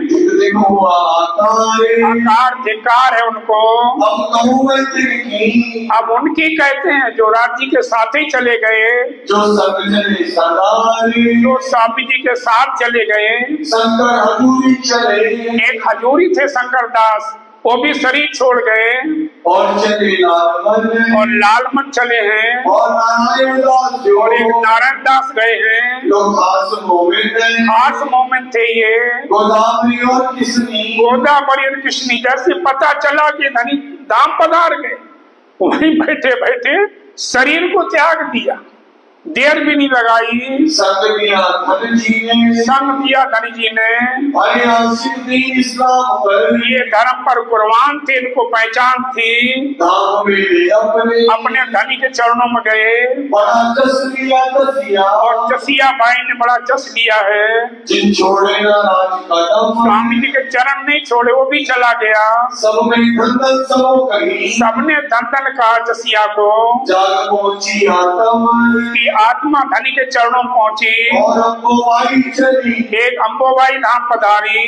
Speaker 2: आकार धिकार है उनको। अब उनकी कहते हैं जो राज्य के साथ ही चले गए,
Speaker 3: जो
Speaker 2: स्वामी जी के साथ चले गए।
Speaker 3: शंकर हजूरी चले,
Speaker 2: एक हजूरी थे शंकर दास, वो भी शरीर छोड़ गए।
Speaker 3: और चले लालमन,
Speaker 2: और लालमन चले हैं।
Speaker 3: और नारायण दास,
Speaker 2: और एक नारायण दास गए हैं।
Speaker 3: लोग खास
Speaker 2: मोमेंट थे ये।
Speaker 3: गोदावरी और किशनी,
Speaker 2: गोदावरी और किशनी जैसे पता चला कि धनी धाम पधार गए, वहीं बैठे बैठे शरीर को त्याग दिया। देर भी नहीं लगाई,
Speaker 3: संग दिया धन जी ने,
Speaker 2: संग दिया धनी जी ने।
Speaker 3: दीन इस्लाम पर,
Speaker 2: ये धर्म पर कुर्बान थे, इनको पहचान थी।
Speaker 3: धाम में ले
Speaker 2: अपने धनी के चरणों में गए,
Speaker 3: बड़ा जस लिया तसिया,
Speaker 2: और जसिया भाई ने बड़ा जस लिया है।
Speaker 3: जिन छोड़े ना राज कदम,
Speaker 2: स्वामी जी के चरण नहीं छोड़े, वो भी चला गया।
Speaker 3: सब में धंधन सबो कही,
Speaker 2: सबने धन कहा जसिया को।
Speaker 3: जाग पहुंची आत्मा
Speaker 2: की आत्मा धनी के चरणों में पहुंची,
Speaker 3: और अम्बोबाई चली,
Speaker 2: एक अम्बोबाई धाम पधारी।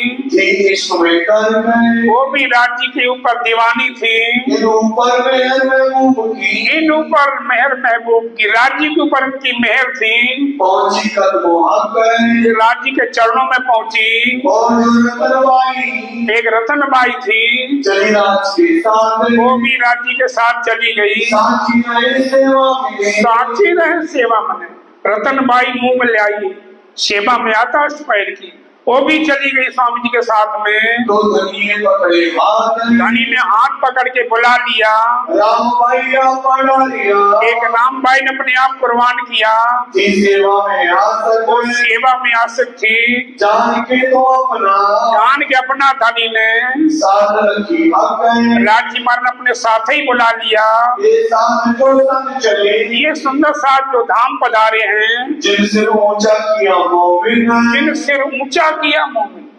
Speaker 3: इश्क में कर गए,
Speaker 2: वो भी राज्य के ऊपर दीवानी थी।
Speaker 3: इन ऊपर मेहर महबूब की,
Speaker 2: इन ऊपर मेहर महबूब की, राज्य के ऊपर की मेहर थी।
Speaker 3: पहुंची कदमों हक गए,
Speaker 2: राज्य के चरणों में पहुंची।
Speaker 3: और रतनबाई,
Speaker 2: एक रतनबाई थी,
Speaker 3: चली राज के साथ,
Speaker 2: वो भी राज्य के साथ चली गई।
Speaker 3: साची रहे सेवा में,
Speaker 2: साची रहे सेवा में। रतनबाई मुंह में ले आई, सेवा में आता पैर की, वो भी चली गई स्वामी जी के साथ में।
Speaker 3: तो धनी ने पकड़े हाथ,
Speaker 2: धनी ने हाथ पकड़ के बुला लिया।
Speaker 3: रामबाई आप पढ़ा लिया,
Speaker 2: एक रामबाई ने अपने आप कुर्बान किया।
Speaker 3: सेवा में आसक्त,
Speaker 2: वो सेवा में आसक्त थी।
Speaker 3: जान के तो अपना,
Speaker 2: जान के अपना धनी ने
Speaker 3: साथ रखी हक गए,
Speaker 2: राज्य मरण अपने साथ ही बुला लिया।
Speaker 3: ये साथ जो संग चले,
Speaker 2: ये सुंदर साथ जो धाम पधारे हैं,
Speaker 3: जिनसे ऊंचा किया मोमिन,
Speaker 2: जिन सिर ऊंचा किया मोमिन।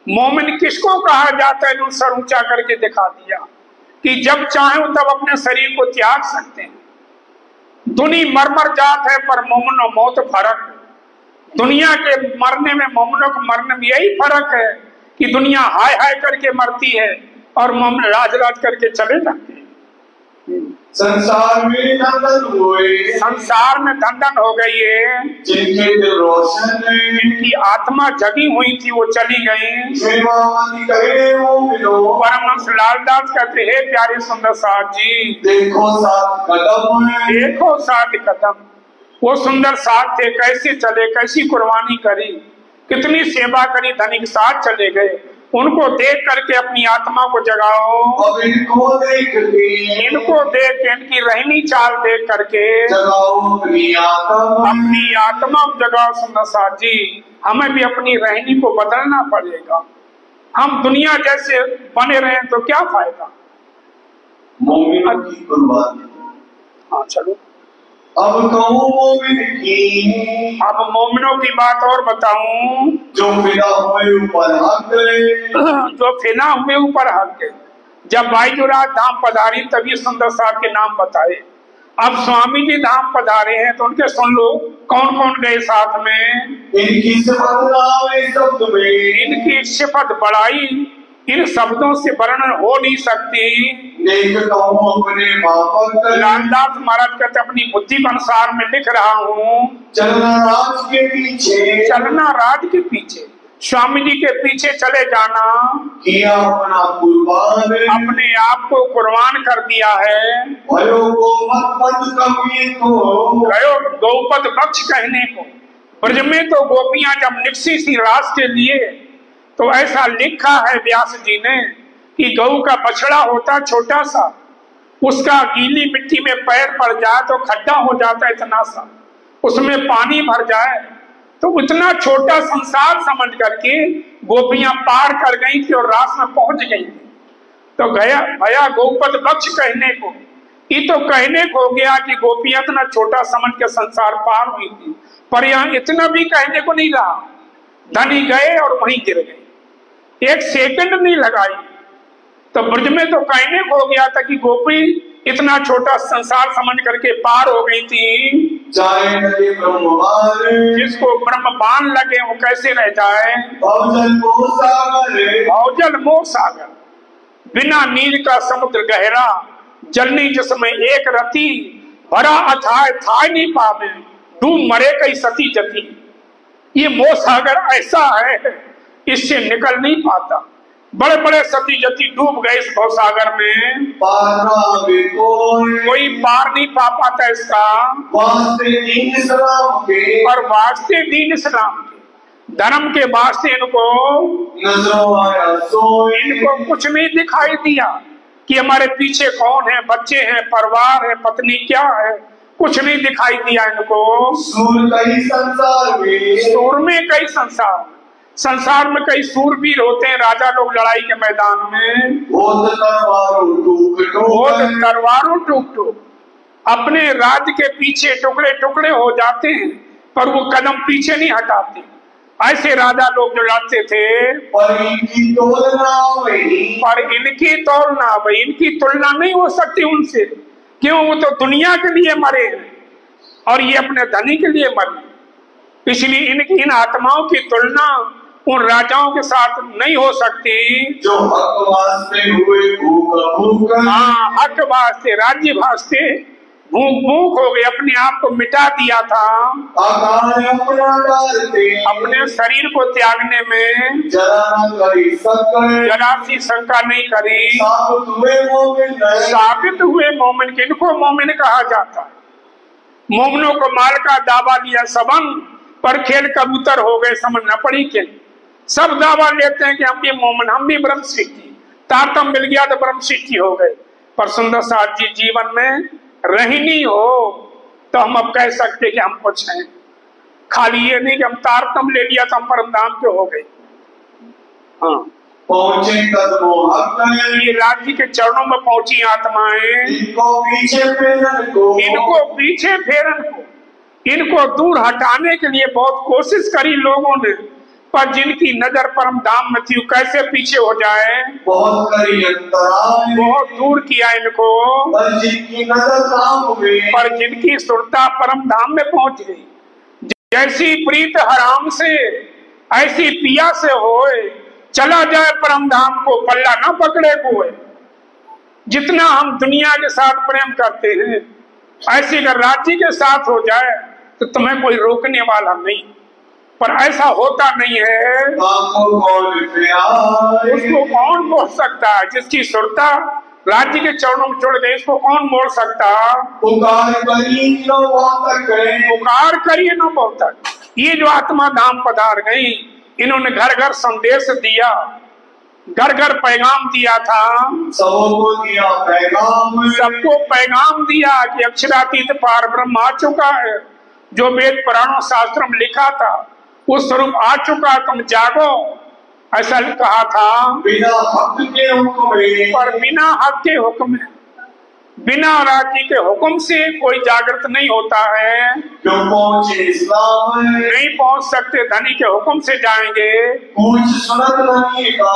Speaker 2: मोमिन किसको कहा जाता है जो सर ऊंचा करके दिखा दिया कि जब चाहे तब अपने शरीर को त्याग सकते हैं। दुनिया मर जात है, पर मोमिन और मौत फर्क है। दुनिया के मरने में, मोमिनों के मरने में यही फर्क है कि दुनिया हाय हाय करके मरती है और मोमिन राज राज करके चले जाते हैं।
Speaker 3: संसार में धन हुए,
Speaker 2: संसार में धन हो गई है।
Speaker 3: जिनके दिल रोशन है,
Speaker 2: जिनकी आत्मा जगी हुई थी वो चली गई। परमहंस लालदास कहते हैं, प्यारे सुंदर साथ जी,
Speaker 3: देखो सात कदम,
Speaker 2: देखो सात कदम। वो सुंदर साथ थे, कैसे चले, कैसी कुर्बानी करी, कितनी सेवा करी, धनी के साथ चले गए। उनको देख करके अपनी आत्मा को जगाओ।
Speaker 3: अब इनको देख के,
Speaker 2: इनकी रहनी चाल देख करके
Speaker 3: जगाओ अपनी आत्मा,
Speaker 2: अपनी आत्मा को जगाओ। सुंदर साथ जी, हमें भी अपनी रहनी को बदलना पड़ेगा। हम दुनिया जैसे बने रहे तो क्या फायदा।
Speaker 3: मोमिनों की कुर्बानी।
Speaker 2: हाँ चलो,
Speaker 3: अब कहूँ मोमिन की,
Speaker 2: अब मोमिनों की बात और बताऊं,
Speaker 3: जो फिदा हुए ऊपर हक गए,
Speaker 2: जो फिदा हुए ऊपर हक गए। जब बाईजुराज धाम पधारी तभी सुंदर साहब के नाम बताए। अब स्वामी जी धाम पधारे हैं तो उनके सुन लो, कौन कौन गए साथ में।
Speaker 3: इनकी सिफत नावे शब्द में,
Speaker 2: इनकी सिफत बढ़ाई, इन शब्दों से वर्णन हो नहीं सकती।
Speaker 3: देख कहूँ अपने माफक,
Speaker 2: लालदास महाराज कहते अपनी बुद्धि के अनुसार मैं लिख रहा हूँ।
Speaker 3: चलना राज के पीछे,
Speaker 2: चलना राज के पीछे, स्वामी जी के पीछे चले जाना।
Speaker 3: किया अपना कुर्बान,
Speaker 2: अपने आप को कुर्बान कर दिया है।
Speaker 3: भयो को मत पद कभी को,
Speaker 2: गयो गौपद बख्श कहने को। ब्रज में तो गोपियां जब निकसी सी रास के लिए, तो ऐसा लिखा है व्यास जी ने कि गऊ का बछड़ा होता छोटा सा, उसका गीली मिट्टी में पैर पड़ जाए तो खड्डा हो जाता इतना सा, उसमें पानी भर जाए तो इतना छोटा संसार समझ करके गोपियां पार कर गई थी और रास में पहुंच गई थी। तो गया भया गौपद बख्श कहने को, ये तो कहने को हो गया कि गोपियां इतना छोटा समझ के संसार पार हुई थी, पर यहाँ इतना भी कहने को नहीं रहा। धनी गए और वहीं गिर गए, एक सेकंड नहीं लगाई। तो ब्रज में तो कहने को हो गया था कि गोपी इतना छोटा संसार समझ करके पार हो गई थी। जिसको ब्रह्म बाण लगे वो कैसे रह जाए। भवजल मोह सागर, बिना नीर का समुद्र गहरा, जलनी जिसमें एक रति, भरा अथाय था नहीं पावे, डूब मरे कई सती जती। ये मोह सागर ऐसा है, इससे निकल नहीं पाता। बड़े बड़े सती जती डूब गए इस भव सागर में, कोई पार नहीं पा पाता इसका।
Speaker 3: वास्ते दीन इस्लाम के,
Speaker 2: और वास्ते दीन इस्लाम के, धर्म के वास्ते इनको इनको कुछ नहीं दिखाई दिया कि हमारे पीछे कौन है, बच्चे हैं, परिवार है, पत्नी क्या है, कुछ नहीं दिखाई दिया इनको।
Speaker 3: सूर कई संसार में,
Speaker 2: सूर में कई संसार में कई सूरवीर होते हैं राजा लोग लड़ाई के मैदान में।
Speaker 3: बहुत
Speaker 2: तलवारों टूक अपने राज्य के पीछे टुकड़े टुकड़े हो जाते हैं, पर वो कदम पीछे नहीं हटाते। ऐसे राजा लोग जो लड़ते थे,
Speaker 3: पर इनकी
Speaker 2: तुलना भाई, इनकी तुलना नहीं हो सकती उनसे। क्यों? वो तो दुनिया के लिए मरे हैं और ये अपने धनी के लिए मरे। इसलिए इनकी इन आत्माओं की तुलना उन राजाओं के साथ नहीं हो सकती
Speaker 3: जो हक वास्ते हुए
Speaker 2: हाँ, हक वास्ते, राज्य वास्ते भूख हो गए, अपने आप को मिटा दिया था। अपने शरीर को त्यागने में जरा सी शंका नहीं करी, साबित हुए मोमिन। इनको मोमिन कहा जाता। मोमिनों को माल का दावा लिया सबन, पर खेल कबूतर हो गए, समझ न पड़ी के। सब दावा लेते हैं कि हम भी मोमिन, हम भी ब्रह्म सिद्धि, तारतम मिल गया तो ब्रह्म सिद्धि हो गए। पर सुंदर साथ जी जीवन में रहनी हो तो हम अब कह सकते कि हम कुछ हैं। खाली ये नहीं कि हम तारतम ले लिया तो हम परम धाम के हो गए। हाँ,
Speaker 3: पहुंचे
Speaker 2: ये राज्य के चरणों में पहुंची आत्माएं,
Speaker 3: इनको पीछे फेरन को,
Speaker 2: इनको दूर हटाने के लिए बहुत कोशिश करी लोगों ने, पर जिनकी नजर परम धाम में थी कैसे पीछे हो जाए।
Speaker 3: बहुत करी अंतराय,
Speaker 2: बहुत दूर किया इनको,
Speaker 3: पर जिनकी नजर धाम में,
Speaker 2: पर जिनकी सुरता परम धाम में पहुंच गई। जैसी प्रीत हराम से ऐसी पिया से होए, चला जाए परम धाम को पल्ला ना पकड़े कोई। जितना हम दुनिया के साथ प्रेम करते हैं, ऐसे अगर राज्य के साथ हो जाए तो तुम्हें कोई रोकने वाला नहीं। पर ऐसा होता नहीं है। उसको कौन मोड़ सकता है? जिसकी सुरता राज्य के चरणों में छोड़ गए, इसको कौन मोड़ सकता?
Speaker 3: पुकार
Speaker 2: करिए न बहुत तक। ये जो आत्मा धाम पधार गई, इन्होंने घर घर संदेश दिया, घर घर पैगाम दिया था। सबको पैगाम दिया कि अक्षरातीत पार ब्रह्म आ चुका है। जो वेद पुराणों शास्त्रों में लिखा था वो स्वरूप आ चुका, तुम जागो, ऐसा कहा था।
Speaker 3: बिना हक के हुक्म,
Speaker 2: पर बिना हक के हुक्म, बिना राज्य के हुक्म से कोई जागृत नहीं होता है।
Speaker 3: क्यों पहुंचे इस्लाम
Speaker 2: नहीं पहुंच सकते, धनी के हुक्म से जाएंगे।
Speaker 3: कुछ सुनत नहीं का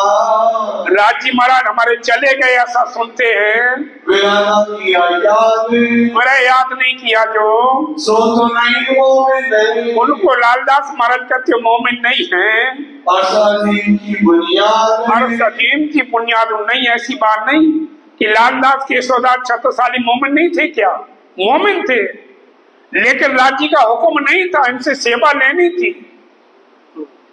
Speaker 2: राज्य महाराज हमारे चले गए, ऐसा सुनते हैं। मेरा याद नहीं किया जो
Speaker 3: सो तो नहीं मोमिन,
Speaker 2: उनको लालदास महाराज कहते मोमिन नहीं है।
Speaker 3: अरसदीन
Speaker 2: की बुनियाद नहीं, ऐसी बात नहीं कि लालदास केशवदास छत्रसाली मोमिन नहीं थे। क्या मोमिन थे, लेकिन राज्य का हुक्म नहीं था, इनसे सेवा लेनी थी।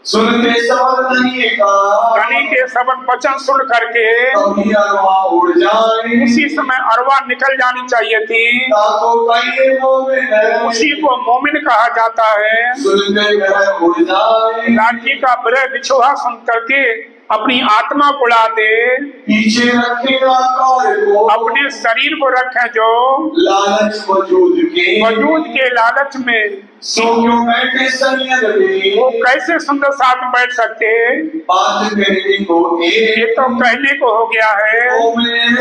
Speaker 3: सुनते सबक नहीं का,
Speaker 2: धनी के सबक वचन सुन करके
Speaker 3: उड़ जाए,
Speaker 2: उसी समय अरवा निकल जानी चाहिए थी। उसी को मोमिन कहा जाता है।
Speaker 3: उड़ जाए,
Speaker 2: राज्य का विरह बिछोहा सुन करके अपनी आत्मा को उड़ा दे,
Speaker 3: पीछे रखेगा
Speaker 2: अपने शरीर को रखे जो
Speaker 3: लालच
Speaker 2: वजूद के लालच में वो कैसे सुंदर साथ बैठ सकते।
Speaker 3: बात करने को
Speaker 2: ये तो कहने को हो गया है। मोमिन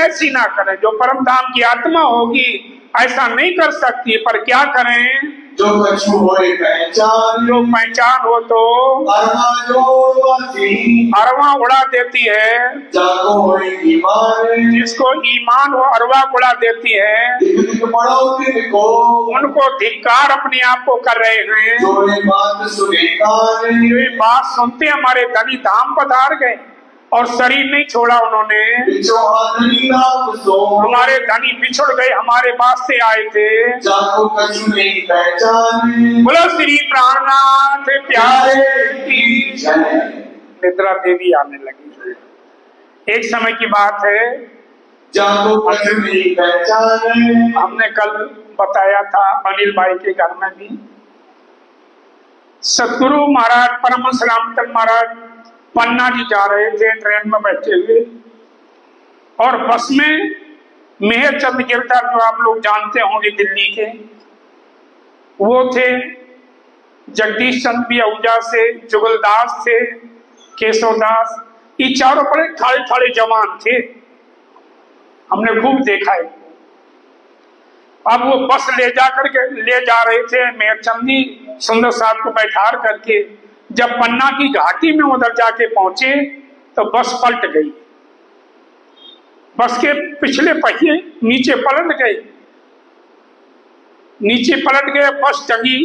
Speaker 2: ऐसी ना करे, जो परम धाम की आत्मा होगी ऐसा नहीं कर सकती। पर क्या करें,
Speaker 3: जो कछु होए पहचान,
Speaker 2: जो पहचान हो तो अरवा उड़ा देती है।
Speaker 3: जाको होए ईमान,
Speaker 2: जिसको ईमान वो अरवा उड़ा देती है।
Speaker 3: को
Speaker 2: उनको धिक्कार अपने आप को कर रहे हैं।
Speaker 3: जो ये बात सुने
Speaker 2: ये बात सुनते हमारे धनी धाम पधार गए और शरीर नहीं छोड़ा उन्होंने। हमारे धनी बिछुड़ गए, हमारे पास से आए थे। बोलो श्री प्राणनाथ प्यारे की निद्रा देवी आने लगी। एक समय की बात है, हमने कल बताया था अनिल भाई के घर में भी सतगुरु महाराज परम सलामत महाराज पन्ना जी जा रहे थे, ट्रेन में बैठे हुए, और बस में मेहरचंद गिरधर जो आप लोग जानते होंगे दिल्ली के, वो थे। जगदीश चंद्र भी आहूजा से, जुगलदास थे, केशवदास, ये चारों बड़े ठाड़े ठाड़े जवान थे, हमने खूब देखा है। अब वो बस ले जा रहे थे मेहरचंद जी सुंदर साहब को बैठार करके। जब पन्ना की घाटी में उधर जाके पहुंचे तो बस पलट गई। बस के पिछले पहिए नीचे पलट गए, बस जगी,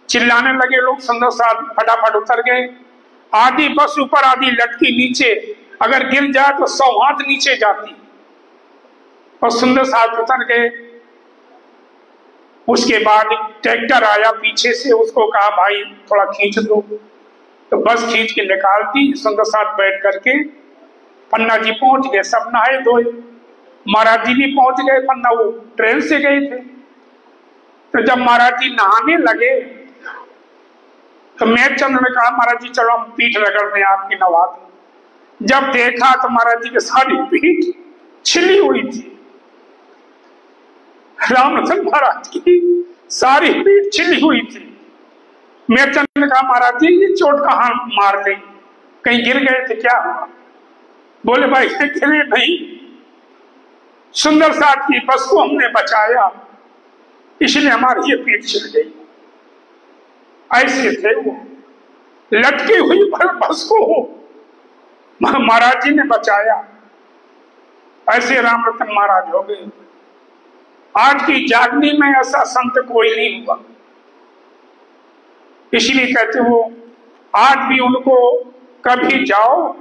Speaker 2: चिल्लाने लगे लोग। सुंदर साहब फटाफट उतर गए। आधी बस ऊपर, आधी लटकी नीचे, अगर गिर जाए तो 100 हाथ नीचे जाती। और सुंदर साहब उतर गए। उसके बाद ट्रैक्टर आया पीछे से, उसको कहा भाई थोड़ा खींच दो, तो बस खींच के निकाल दी। सुंदर साहब बैठ करके पन्ना जी पहुंच गए, सब नहाए धोए। महाराज जी भी पहुंच गए पन्ना, वो ट्रेन से गए थे। तो जब महाराज जी नहाने लगे तो मेहरचंद ने कहा महाराज जी चलो हम पीठ रगड़ दें आपकी, नवा दें। जब देखा तो महाराज जी की सारी पीठ छिली हुई थी। रामरतन महाराज की सारी पीठ छिली हुई थी। मेहरचंद ने कहा महाराज जी ये चोट कहाँ मार गई, कहीं गिर गए थे क्या? बोले भाई गिरे नहीं, सुंदर साहब की बस को हमने बचाया, इसलिए हमारी ये पीठ छिल गई। ऐसे थे वो, लटकी हुई बस को महाराज जी ने बचाया। ऐसे रामरतन महाराज हो गए। आज की जागनी में ऐसा संत कोई नहीं हुआ। इसलिए कहते हो आज भी उनको कभी जाओ,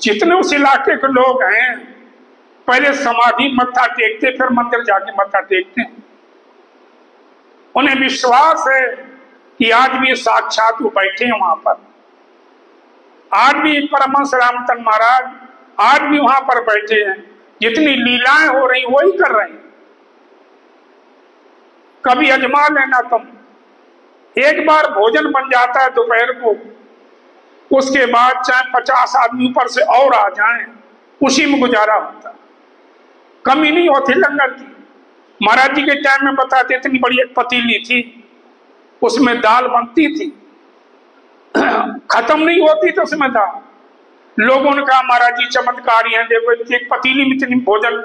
Speaker 2: जितने उस इलाके के लोग हैं पहले समाधि मत्था टेकते, फिर मंदिर जाके मत्था टेकते। उन्हें विश्वास है कि आज भी साक्षात वो बैठे हैं वहां पर। आज भी परमहंस रामरतन महाराज आज भी वहां पर बैठे हैं। जितनी लीलाएं हो रही वही कर रहे हैं। कभी अजमा लेना तुम, एक बार भोजन बन जाता है दोपहर को, उसके बाद चाहे 50 आदमी ऊपर से और आ जाएं, उसी में गुजारा होता, कमी नहीं होती लंगर की। महाराज जी के टाइम में बताते इतनी बड़ी एक पतीली थी, उसमें दाल बनती थी, खत्म नहीं होती तो उसमें दाल। लोगों ने कहा महाराज जी चमत्कारी हैं, देखो एक पतीली में इतनी भोजन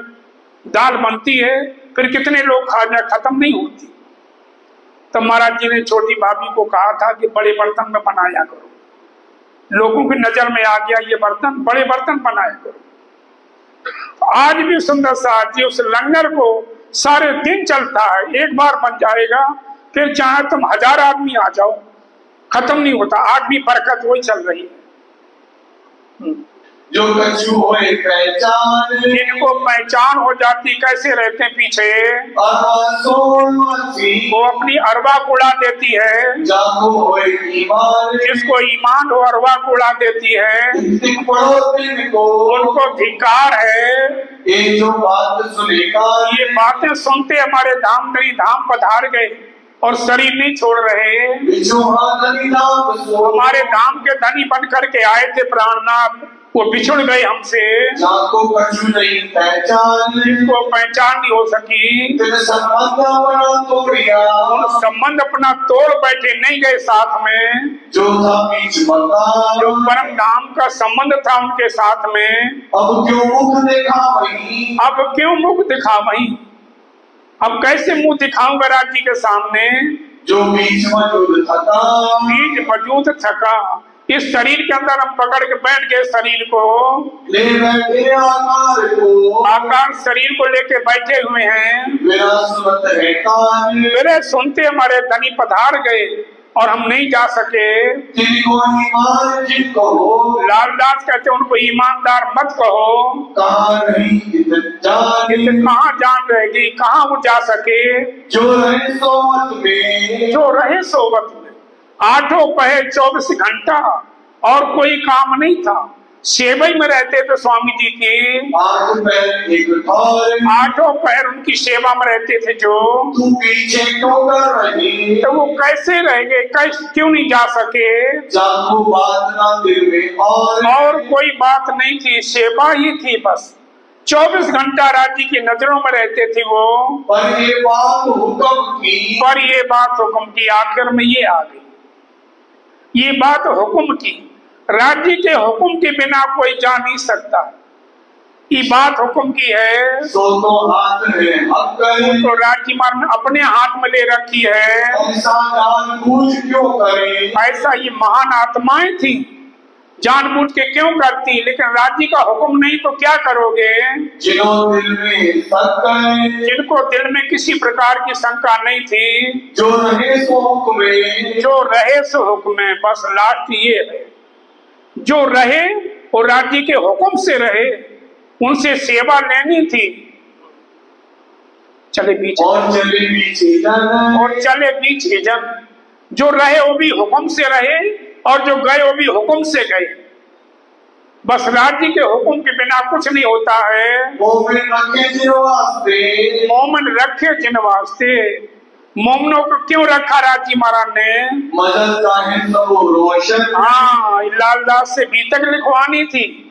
Speaker 2: दाल बनती है, फिर कितने लोग खा जाए, खत्म नहीं होती। तो महाराज जी ने छोटी भाभी को कहा था कि बड़े बर्तन में बनाया करो। लोगों की नजर में आ गया ये बर्तन, बड़े बर्तन बनाया करो। आज भी सुंदर साहब जी उस लंगर को सारे दिन चलता है, एक बार बन जाएगा, फिर चाहे तुम 1000 आदमी आ जाओ, खत्म नहीं होता। आज भी बरकत वही चल रही है।
Speaker 3: जो कछु होए पहचान,
Speaker 2: जिनको पहचान हो जाती कैसे रहते हैं पीछे, वो अपनी अरवा उड़ा देती है।
Speaker 3: जाको होए ईमान,
Speaker 2: जिसको ईमान हो अरवा उड़ा देती है, उनको धिक्कार है।
Speaker 3: ये जो बात सुनेगा,
Speaker 2: ये बातें सुनते हमारे धाम नहीं धाम पधार गए और शरीर नहीं छोड़ रहे। हमारे धाम के धनी बन करके आए थे प्राणनाथ, वो बिछुड़ गए हमसे।
Speaker 3: जाको कछु नहीं पहचान,
Speaker 2: जिसको पहचान नहीं हो सकी,
Speaker 3: संबंध अपना तोड़िया,
Speaker 2: उन संबंध अपना तोड़ बैठे, नहीं गए साथ में।
Speaker 3: जो था बीच मकान,
Speaker 2: जो परम धाम का संबंध था उनके साथ में,
Speaker 3: अब क्यों मुख दिखा वही,
Speaker 2: अब क्यों मुख दिखा वही। अब कैसे मुंह दिखाऊंगा राज जी के सामने,
Speaker 3: जो बीच मौजूद थका,
Speaker 2: बीच मौजूद थका। इस शरीर के अंदर हम पकड़ के बैठ गए, शरीर को
Speaker 3: ले बैठे आकार को,
Speaker 2: आकार शरीर को लेके बैठे हुए हैं।
Speaker 3: मेरा सुनत है कान,
Speaker 2: मेरे सुनते हमारे धनी पधार गए और हम नहीं जा सके।
Speaker 3: जिनको ईमान जिनको हो,
Speaker 2: लालदास कहते उनको ईमानदार मत कहो।
Speaker 3: कहाँ रही जान,
Speaker 2: कहाँ जान रहेगी, कहाँ वो जा सके।
Speaker 3: जो रहे सोवत में,
Speaker 2: जो रहे सोवत में, 8 पहर 24 घंटा और कोई काम नहीं था। सेवई में रहते थे स्वामी जी की,
Speaker 3: 8 पैर एक थाल,
Speaker 2: 8 पहर उनकी सेवा में रहते थे। जो
Speaker 3: तू पीछे क्यों कर रही,
Speaker 2: तो वो कैसे रहेंगे, कैसे क्यों नहीं जा सके।
Speaker 3: जाको बात ना दिल में और
Speaker 2: कोई बात नहीं थी, सेवा ही थी बस। 24 घंटा राज्य की नजरों में रहते थे वो।
Speaker 3: पर ये बात
Speaker 2: हुक्म की आखिर में ये आ गई, ये बात हुक्म की। राज्य के हुक्म के बिना कोई जा नहीं सकता। ये बात हुक्म की है,
Speaker 3: सो तो हाथ में हक
Speaker 2: तो राज्य मारने अपने हाथ में ले रखी है।
Speaker 3: ऐसा जानबूझ क्यों करे?
Speaker 2: ऐसा ये महान आत्माएं थी, जानबूझ के क्यों करती? लेकिन राज्य का हुक्म नहीं तो क्या करोगे? जिनको दिल में किसी प्रकार की शंका नहीं थी,
Speaker 3: जो रहे सो हुक्म।
Speaker 2: बस लास्ट ये है, जो रहे वो राज्य के हुक्म से रहे, उनसे सेवा लेनी थी। चले बीच जन, जो रहे वो भी हुक्म से रहे और जो गए वो भी हुक्म से गए। बस राज्य के हुक्म के बिना कुछ नहीं होता है।
Speaker 3: मोमिन
Speaker 2: रखे जिन वास्ते। मोमनों को क्यों रखा राज्य महाराज ने? हाँ, लालदास से बीतक लिखवानी थी,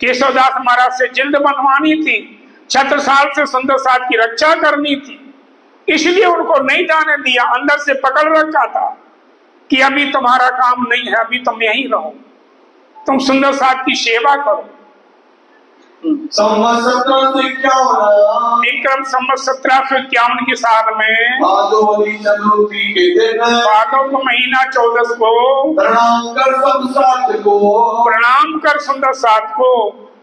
Speaker 2: केशवदास महाराज से जिल्द बनवानी थी, छत्रसाल से सुंदर साथ की रक्षा करनी थी। इसलिए उनको नहीं जाने दिया, अंदर से पकड़ रखा था कि अभी तुम्हारा काम नहीं है, अभी तुम यहीं रहो, तुम सुंदर साथ की सेवा करो।
Speaker 3: संवत
Speaker 2: 1751 के साल में
Speaker 3: भादों
Speaker 2: का महीना 14 को प्रणाम कर सुंदर साथ को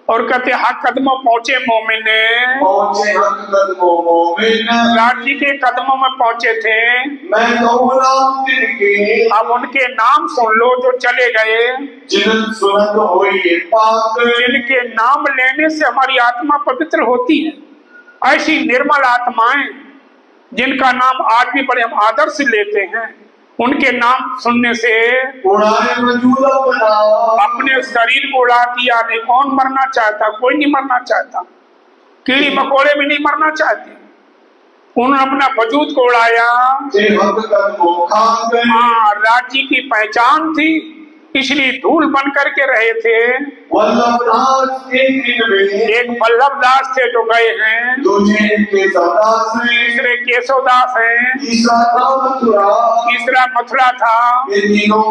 Speaker 2: और कहते हक कदमों पहुंचे मोमिन। राज्य के कदमों में पहुंचे थे। अब उनके नाम सुन लो जो चले गए, जिनके नाम लेने से हमारी आत्मा पवित्र होती है। ऐसी निर्मल आत्माएं जिनका नाम आज भी बड़े हम आदर से लेते हैं, उनके नाम सुनने से अपने शरीर को उड़ा दिया। नहीं, कौन मरना चाहता? कोई नहीं मरना चाहता। कीड़ी मकोड़े भी नहीं मरना चाहते। उन्होंने अपना वजूद को उड़ाया। हाँ, राज्य की पहचान थी, इसलिए धूल बन करके रहे थे। एक वल्लभ दास थे जो गए हैं, दूसरे केशवदास हैं, तीसरा मथुरा था। तीनों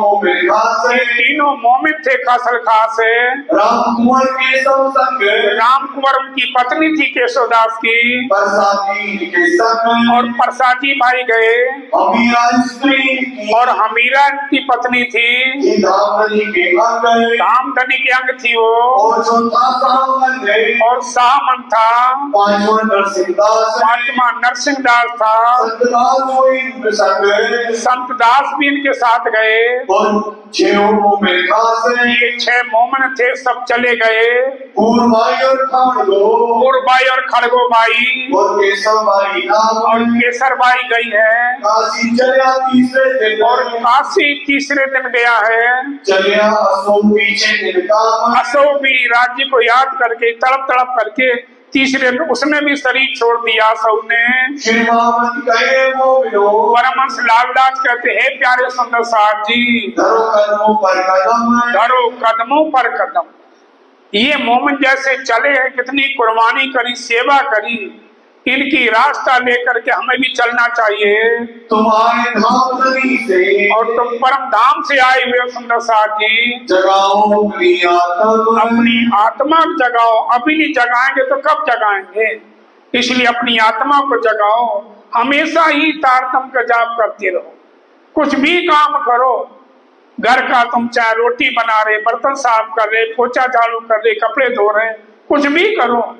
Speaker 2: मोमिन थे खासल खास। राम कुंवर उनकी पत्नी थी केशवदास की, और प्रसादी भाई गए, और हमीरा की पत्नी थी, धामधनी के अंग थी वो, और सामन था, पांचवा नरसिंहदास था, संत दास भी इनके साथ गए। ये 6 मोमन थे, सब चले गए। पूर्वबाई और खड़गोबाई और केसरबाई गई है, और काशी तीसरे दिन गया है। अशोक भी राज्य को याद करके तड़प तड़प करके तीसरे दिन उसने भी शरीर छोड़ दिया। अशोक ने। परमहंस लालदास कहते हैं, प्यारे सुंदर साथ जी, धरो कदमों पर कदम। ये मोमिन जैसे चले हैं, कितनी कुर्बानी करी, सेवा करी, इनकी रास्ता लेकर के हमें भी चलना चाहिए।
Speaker 3: तुम्हारे धाम से,
Speaker 2: और तुम परम धाम से आए हुए सुंदर साथ जी,
Speaker 3: जगाओ
Speaker 2: अपनी आत्मा को जगाओ। अभी नहीं जगाएंगे तो कब जगाएंगे? इसलिए अपनी आत्मा को जगाओ। हमेशा ही तारतम का जाप करते रहो। कुछ भी काम करो, घर का तुम चाहे रोटी बना रहे, बर्तन साफ कर रहे, पोछा झाड़ू कर रहे, कपड़े धो रहे, कुछ भी करो,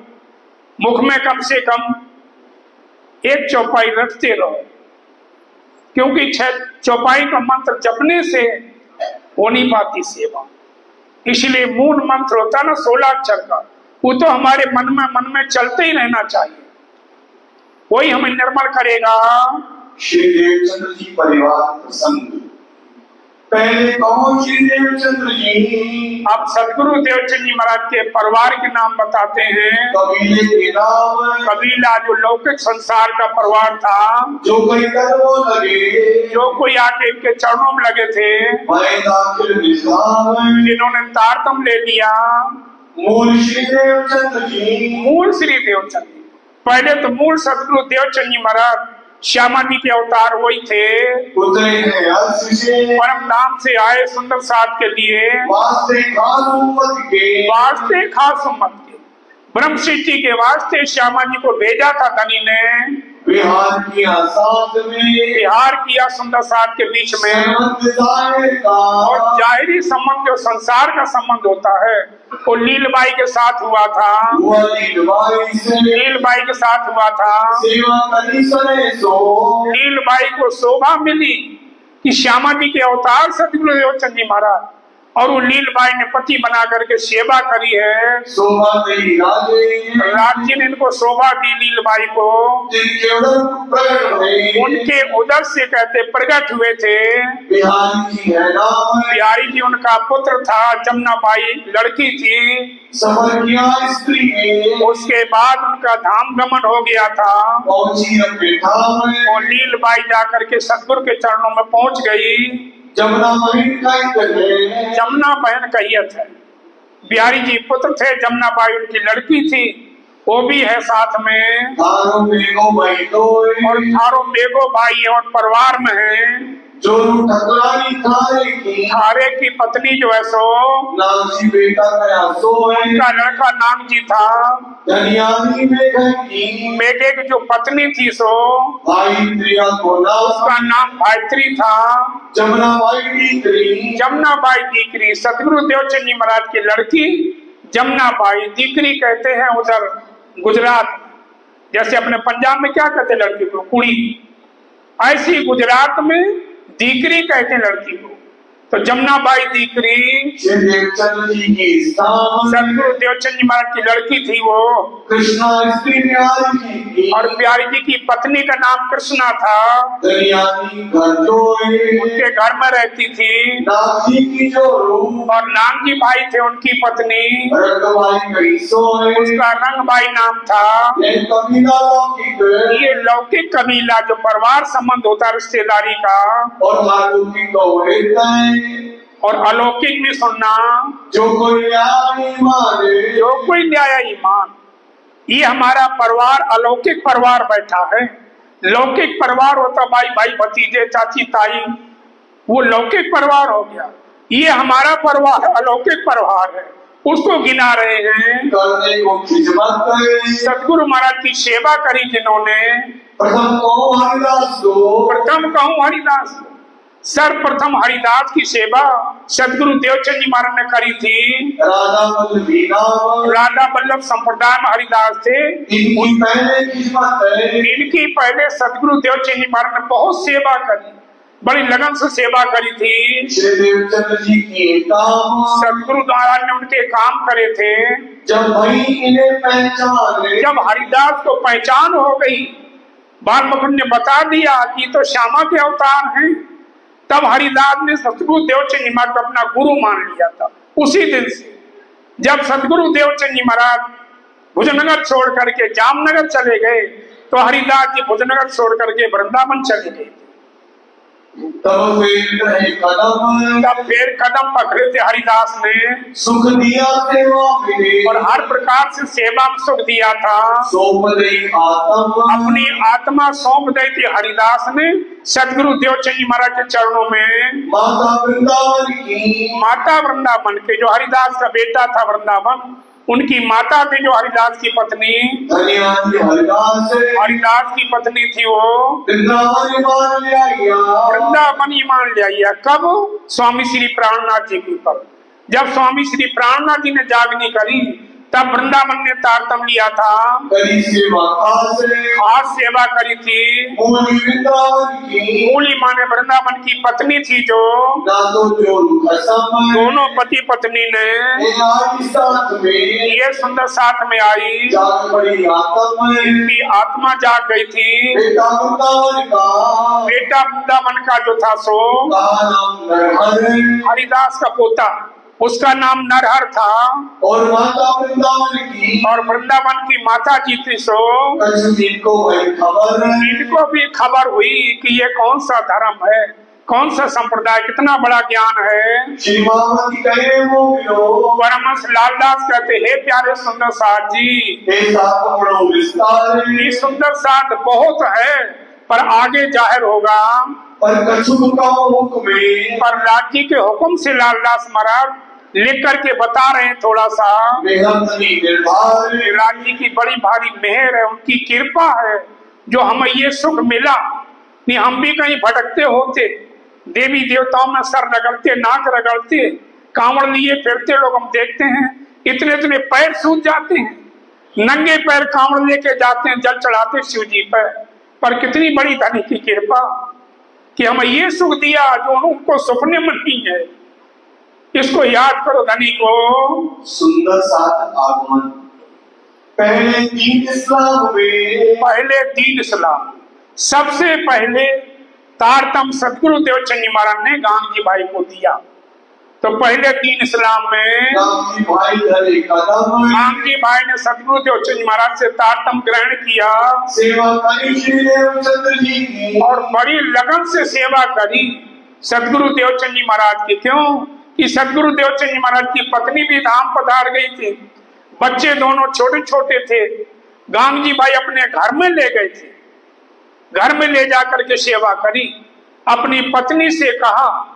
Speaker 2: मुख में कम से कम 1 चौपाई रखते रहो, क्योंकि 6 चौपाई का मंत्र जपने से हो नहीं पाती सेवा। इसलिए मूल मंत्र होता है ना 16 अक्षर का, वो तो हमारे मन में चलते ही रहना चाहिए, वही हमें निर्मल करेगा।
Speaker 3: श्री देवचंद्र जी परिवार प्रसंग। पहले कौन श्री देवचंद्र जी?
Speaker 2: अब सदगुरु देवचंद जी महाराज के परिवार के नाम बताते हैं।
Speaker 3: कबीले के नाम?
Speaker 2: कबीला जो लौकिक संसार का परिवार था,
Speaker 3: जो कोई कदमों लगे,
Speaker 2: जो कोई आके इनके चरणों में लगे थे, जिन्होंने तारतम ले लिया,
Speaker 3: मूल श्री देवचंद जी,
Speaker 2: मूल श्री देवचंद जी। पहले तो मूल सदगुरु देवचंद जी महाराज श्यामा जी के अवतार वही थे,
Speaker 3: उतरे हैं अर्श से,
Speaker 2: परम धाम से आए सुंदर साथ के लिए,
Speaker 3: वास्ते खास उम्मत के,
Speaker 2: वास्ते खास उम्मत के, ब्रह्म सृष्टि के वास्ते श्यामा जी को भेजा था धनी ने,
Speaker 3: विहार किया साथ में,
Speaker 2: विहार किया सुंदर साथ के बीच में। और जाहिरी संबंध जो संसार का संबंध होता है वो लीलबाई के साथ हुआ था, लीलबाई के साथ हुआ था। लीलबाई को शोभा मिली कि श्यामा जी के अवतार सतगुरु देवचंद जी महाराज, और वो लीलबाई ने पति बना करके सेवा करी है। राज्य ने इनको शोभा दी लीलबाई को, उनके उदर से कहते प्रकट हुए थे। बिहारी जी उनका पुत्र था, जमुनाबाई लड़की थी। उसके बाद उनका धाम गमन हो गया था और लीलबाई जाकर के सतगुरु के चरणों में पहुंच गई।
Speaker 3: जमुना
Speaker 2: बहन कहियत है। बिहारी जी पुत्र थे, जमुना बाई उनकी लड़की थी, वो भी है साथ में। और थारो बेगो भाई और परिवार में है।
Speaker 3: जो थारे
Speaker 2: की पत्नी जो है सो
Speaker 3: नागजी बेटा सो
Speaker 2: उनका लड़का नागजी था। मेघे की जो पत्नी थी सो उसका नाम भायत्री था। जमुनाबाई दीकरी सतगुरु देवचंद जी महाराज की लड़की जमुनाबाई दीकरी कहते हैं उधर गुजरात, जैसे अपने पंजाब में क्या कहते लड़की को कुड़ी, ऐसी गुजरात में दीकरी कहते लड़की को। तो जमुनाबाई दीकरी
Speaker 3: सतगुरु
Speaker 2: देवचंद जी महाराज की लड़की थी वो,
Speaker 3: कृष्णा
Speaker 2: और प्यारी जी की पत्नी का नाम कृष्णा था। उनके घर में रहती थी। और नागजी भाई थे उनकी पत्नी, उसका रंगबाई नाम था। ये लौकिक कबीला जो परिवार संबंध होता है रिश्तेदारी का, और अलौकिक में सुनना
Speaker 3: जो कोई
Speaker 2: न्याय ईमान। ये हमारा परिवार अलौकिक परिवार बैठा है। लौकिक परिवार होता भाई भाई भतीजे चाची ताई, वो लौकिक परिवार हो गया। ये हमारा परिवार अलौकिक परिवार है, उसको गिना रहे हैं। सतगुरु महाराज की सेवा करी जिन्होंने,
Speaker 3: प्रथम
Speaker 2: कहूँ हरिदास को। सर्वप्रथम हरिदास की सेवा सतगुरु देवचंद जी महाराज ने करी थी। राधा वल्लभ संप्रदाय में हरिदास थे। इनकी पहले सतगुरु देवचंद जी महाराज ने बहुत सेवा करी, बड़ी लगन से सेवा करी थी। सतगुरु महाराज ने उनके काम करे थे। जब हरिदास को पहचान हो गई, बाल मुकुंद ने बता दिया कि तो श्यामा के अवतार हैं, तब हरिदास ने सतगुरु देवचंद जी महाराज को अपना गुरु मान लिया था। उसी दिन से जब सतगुरु देवचंद जी महाराज भुजनगर छोड़ करके जामनगर चले गए, तो हरिदास जी भुजनगर छोड़ करके वृंदावन चले गए।
Speaker 3: तब
Speaker 2: फिर कदम पकड़े थे हरिदास ने,
Speaker 3: सुख दिया सेवा में,
Speaker 2: और हर प्रकार से सेवा में सुख दिया था। अपनी आत्मा सौंप दी थी हरिदास ने सतगुरु देवचंद जी महाराज के चरणों में। माता वृंदावन के जो हरिदास का बेटा था वृंदावन, उनकी माता थी जो हरिदास की पत्नी, हरिदास की पत्नी थी वो वृंदावन ही मान लिया। कब? स्वामी श्री प्राणनाथ जी के ऊपर। जब स्वामी श्री प्राणनाथ जी ने जागनी करी, तब वृंदावन ने तारतम लिया था, खास सेवा करी थी। मूली माँ ने वृंदावन की पत्नी थी जो दोनों पति पत्नी ने ये सुंदर साथ में आई। इनकी आत्मा जाग गई थी। बेटा वृंदावन का जो था सो हरिदास का पोता, उसका नाम नरहर था।
Speaker 3: और माता
Speaker 2: वृंदावन की माता जी थी सो
Speaker 3: इनको
Speaker 2: भी खबर हुई कि ये कौन सा धर्म है, कौन सा संप्रदाय, कितना बड़ा ज्ञान है। परमहंस लालदास कहते, हे प्यारे सुंदर साथ जी, ये सुंदर साथ बहुत है पर आगे जाहिर होगा। पर राज्य के हुक्म से लालदास महाराज लिख करके बता रहे हैं थोड़ा सा। राज्य की बड़ी भारी मेहर है, उनकी कृपा है जो हमें ये सुख मिला। नहीं हम भी कहीं भटकते होते, देवी देवताओं में सर रगड़ते, नाक रगड़ते, कांवड़ लिए फिरते लोग हम देखते हैं, इतने इतने पैर सूज जाते हैं, नंगे पैर कांवड़ लेके जाते हैं, जल चढ़ाते शिव जी पर कितनी बड़ी धनी की कृपा कि हमें ये सुख दिया जो उनको सुपने में नहीं है। इसको याद करो धनी को।
Speaker 3: सुंदर साथ आगमन, पहले तीन इस्लाम, सबसे पहले तारतम सदगुरु देवचंद महाराज ने गांधी भाई को दिया। तो पहले तीन इस्लाम में गांधी भाई ने सदगुरु देवचंद महाराज से तारतम ग्रहण किया,
Speaker 2: सेवा करी श्री देवचंद्र जी की, और बड़ी लगन से सेवा करी सदगुरु देवचंद जी महाराज की। क्यों कि सदगुरु देवचंद जी महाराज की पत्नी भी धाम पधार गई थी, बच्चे दोनों छोटे छोटे थे। गांधी भाई अपने घर में ले गए थे, घर में ले जाकर के सेवा करी। अपनी पत्नी से कहा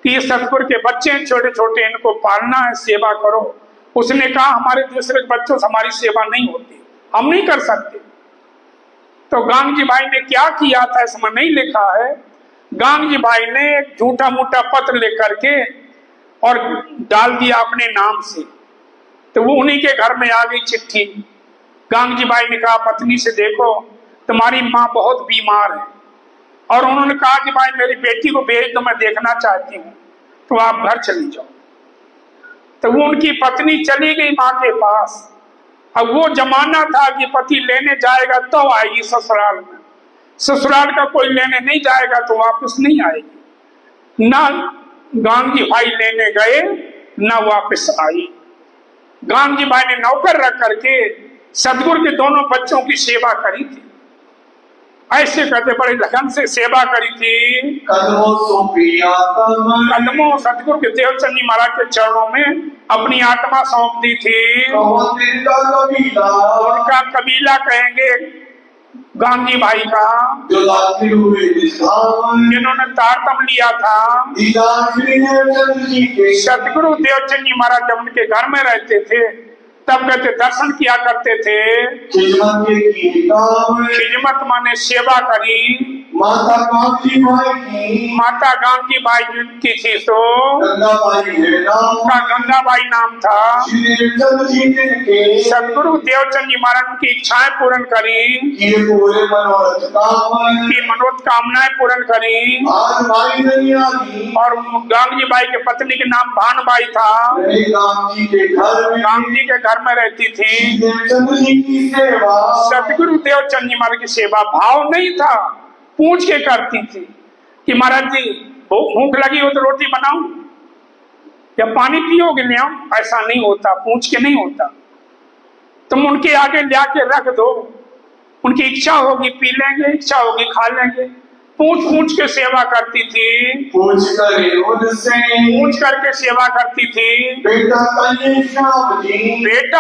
Speaker 2: कि ये सतगुरु के बच्चे हैं छोटे छोटे, इनको पालना है, सेवा करो। उसने कहा हमारे दूसरे बच्चों से हमारी सेवा नहीं होती, हम नहीं कर सकते। तो गांधी भाई ने क्या किया था इसमें नहीं लिखा है। गांधी भाई ने एक झूठा मूठा पत्र लेकर के और डाल दिया अपने नाम से। तो वो उन्हीं के घर में आ गई चिट्ठी। गांधी भाई ने कहा पत्नी से, देखो तुम्हारी माँ बहुत बीमार है, और उन्होंने कहा कि भाई मेरी बेटी को भेज दो, मैं देखना चाहती हूँ, तो आप घर चली जाओ। तो वो उनकी पत्नी चली गई माँ के पास। अब वो जमाना था कि पति लेने जाएगा तो आएगी ससुराल में, ससुराल का कोई लेने नहीं जाएगा तो वापस नहीं आएगी। ना गांधी भाई लेने गए ना वापस आई। गांधी भाई ने नौकर रख करके सदगुरु के दोनों बच्चों की सेवा करी थी। ऐसे कहते बड़े लगन से सेवा करी थी। कदमों सदगुरु के देवचंद जी महाराज के चरणों में अपनी आत्मा सौंप दी थी। उनका कबीला कहेंगे गांधी भाई का, जिन्होंने तारतम लिया था। सतगुरु देवचंद जी महाराज जब उनके घर में रहते थे तब कहते दर्शन किया करते थे। खिदमत माने सेवा करी। माता गांधी बाई की थी तो उनका गंगाबाई नाम था। सतगुरु देवचंद जी महाराज की इच्छाएं पूर्ण करी, की मनोकामनाएं पूर्ण करी। और गांधी बाई के पत्नी के नाम भानबाई था, गांधी के घर में रहती थी। सतगुरु देवचंद जी महाराज की सेवा भाव नहीं था, पूछ के करती थी कि महाराज जी भूख लगी हो तो रोटी बनाऊं या पानी पियोगे ले आओ। ऐसा नहीं होता, पूछ के नहीं होता। तुम उनके आगे ला के रख दो, उनकी इच्छा होगी पी लेंगे, इच्छा होगी खा लेंगे। पूछ पूछ के सेवा करती थी, पूछ करके सेवा करती थी। बेटा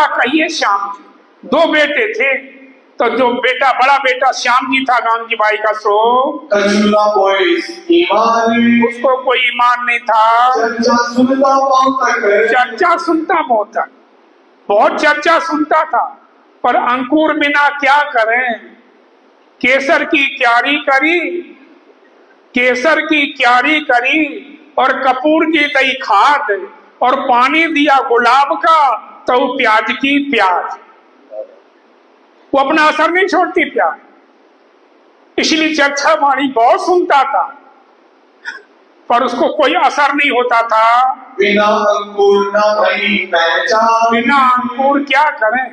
Speaker 2: कहिए श्याम जी, दो बेटे थे। तो जो बेटा बड़ा बेटा श्याम जी था गांधी भाई का, सो उसको कोई ईमान नहीं था। चर्चा सुनता बहुत चर्चा सुनता था, पर अंकुर बिना क्या करें। केसर की क्यारी करी और कपूर की दई खाद और पानी दिया गुलाब का तो प्याज की प्याज। वो अपना असर नहीं छोड़ती प्याज, इसलिए चर्चा वाणी बहुत सुनता था पर उसको कोई असर नहीं होता था। बिना अंकुर क्या करें।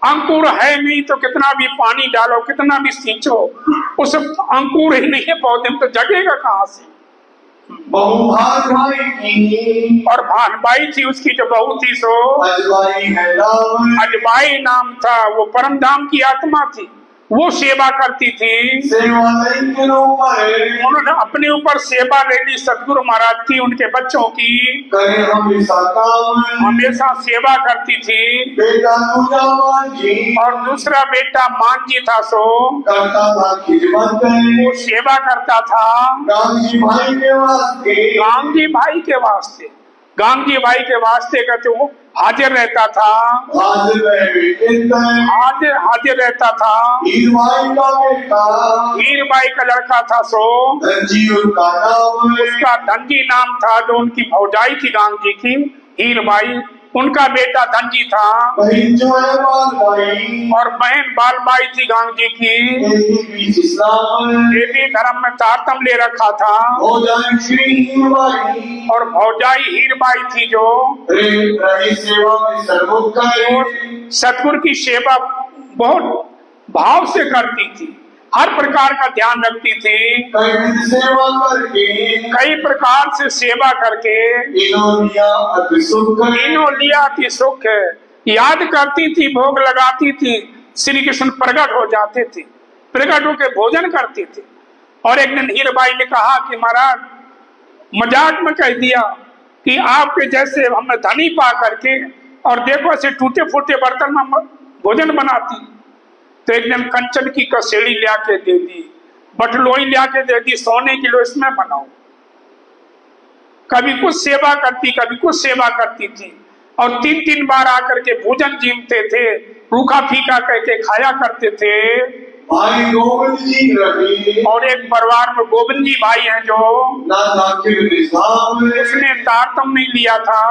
Speaker 2: अंकुर है नहीं तो कितना भी पानी डालो, कितना भी सींचो, उस अंकुर ही नहीं है पौधे में तो जगेगा कहाँ से। और भानबाई थी उसकी जो बहू थी सो अजबाई नाम था। वो परम धाम की आत्मा थी, वो सेवा करती थी। उन्होंने अपने ऊपर सेवा ले ली सतगुरु महाराज की, उनके बच्चों की हमेशा सेवा करती थी। और दूसरा बेटा मान जी था, सो वो सेवा करता था गांधी भाई के वास्ते। गांधी भाई के वास्ते कहते वो हाजिर रहता था, हाजिर रहता था। हीरबाई का लड़का था, सो उसका धनजी नाम था, जो उनकी भौजाई थी गांधी की हीरबाई, उनका बेटा धनजी था। और बहन बालबाई थी गांधी की। देवी धर्म में तारतम्य ले रखा था। और भौजाई हीरबाई थी जो सतगुरु की सेवा बहुत भाव से करती थी, हर प्रकार का ध्यान रखती थी। कई प्रकार से सेवा करके इन्हों लिया अति सुख याद करती थी, भोग लगाती थी। श्री कृष्ण प्रकट हो जाते थे, प्रकट होकर भोजन करते थे। और एक दिन हीरबाई ने कहा कि महाराज, मजाक में कह दिया कि आपके जैसे हमने धनी पा करके और देखो ऐसे टूटे फूटे बर्तन में भोजन बनाती। तो एक दिन कंचन की कसेड़ी लिया के दे दी, बटलोई लिया के दे दी, सोने की लो इसमें बनाओ। कभी कुछ सेवा करती, कभी कुछ सेवा करती थी। और 3-3 बार आकर के भोजन जीमते थे, रूखा फीका कहके खाया करते थे।
Speaker 3: भाई गोविंद जी रहे।
Speaker 2: और एक परिवार में गोविंद जी भाई हैं जो उसने तारतम्य नहीं लिया था,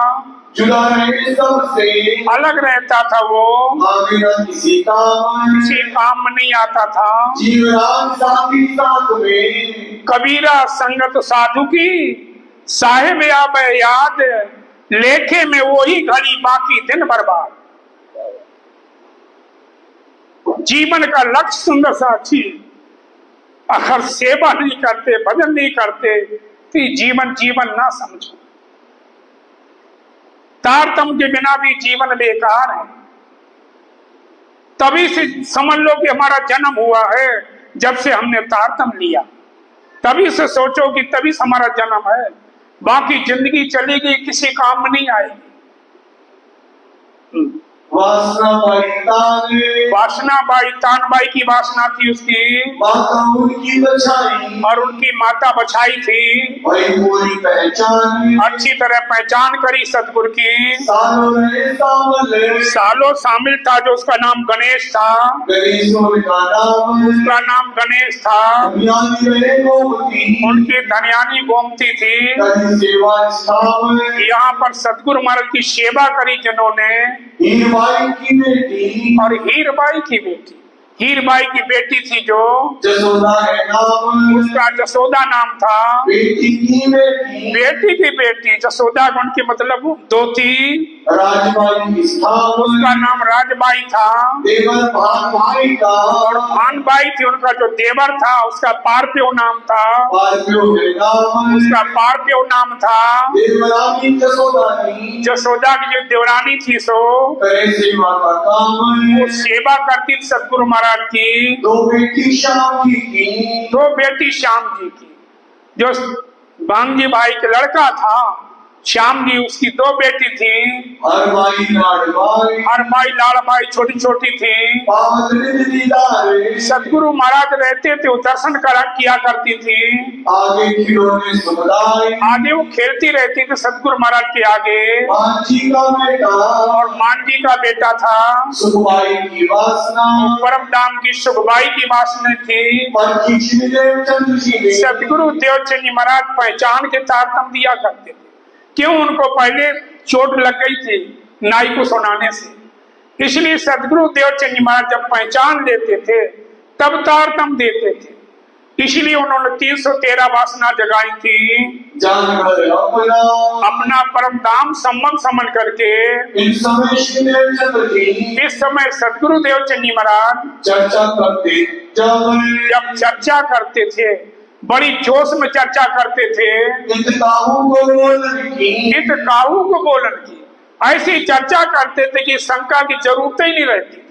Speaker 3: जुदा रहे सबसे,
Speaker 2: अलग रहता था। वो
Speaker 3: किसी
Speaker 2: काम में नहीं आता था।
Speaker 3: जीवन साथी साथ में
Speaker 2: कबीरा संगत साधु की, साहेब आब याद, लेखे में वही घड़ी बाकी दिन बर्बाद। जीवन का लक्ष्य सुंदर साथी, अगर सेवा नहीं करते, भजन नहीं करते तो जीवन जीवन ना समझो। तारतम्य के बिना भी जीवन बेकार है। तभी से समझ लो कि हमारा जन्म हुआ है जब से हमने तारतम्य लिया। तभी से सोचो कि तभी से हमारा जन्म है, बाकी जिंदगी चली गई किसी काम में नहीं आएगी। वासना बाई तानबाई की वासना थी उसकी,
Speaker 3: उनकी बचाई
Speaker 2: और उनकी माता बचाई थी।
Speaker 3: पूरी पहचान,
Speaker 2: अच्छी तरह पहचान करी सतगुरु की।
Speaker 3: सालों
Speaker 2: शामिल था, जो उसका नाम गणेश था, उसका नाम गणेश था। उनकी धनियानी गोमती थी। यहाँ पर सतगुरु महाराज की सेवा करी जिन्होंने।
Speaker 3: हीरबाई की बेटी,
Speaker 2: और हीरबाई की बेटी, हीरबाई की बेटी थी जो
Speaker 3: जसोदा है नाम,
Speaker 2: उसका जसोदा नाम था।
Speaker 3: बेटी की
Speaker 2: बेटी जसोदा गुण की मतलब दो थी।
Speaker 3: राजबाई
Speaker 2: उसका नाम राजबाई था।
Speaker 3: देवर भानबाई का,
Speaker 2: और भानबाई थी उनका जो देवर था, उसका पारप्यो नाम था। उसका पारप्यो नाम था।
Speaker 3: देवरानी
Speaker 2: जसोदा की जो देवरानी थी, सो
Speaker 3: सेवा का काम,
Speaker 2: वो सेवा करती सतगुरु महाराज की।
Speaker 3: दो बेटी श्याम जी की,
Speaker 2: जो बांगी भाई के लड़का था श्याम जी, उसकी दो बेटी थी। हरबाई लाड़बाई छोटी छोटी थी। सतगुरु महाराज रहते थे, वो दर्शन किया करती थी। आगे वो खेलती रहती थी सतगुरु महाराज के आगे। और मान जी का बेटा था।
Speaker 3: सुखबाई की वासना,
Speaker 2: परम धाम की सुखबाई की वासना थी। सतगुरु देवचंद महाराज पहचान के तारतम्य दिया करते थे। क्यों? उनको पहले चोट लग गई थी नाई को सुनाने से, इसलिए सतगुरु देवचंद महाराज जब पहचान लेते थे तब तारतम्य देते थे। इसलिए उन्होंने 313 वासना जगाई थी। अपना परम धाम संबंध समझ करके इस समय सतगुरु देवचंद महाराज जब चर्चा करते थे, बड़ी जोश में चर्चा करते थे।
Speaker 3: नित काहू
Speaker 2: को बोलन की ऐसी चर्चा करते थे कि शंका की जरूरत ही नहीं रहती थी।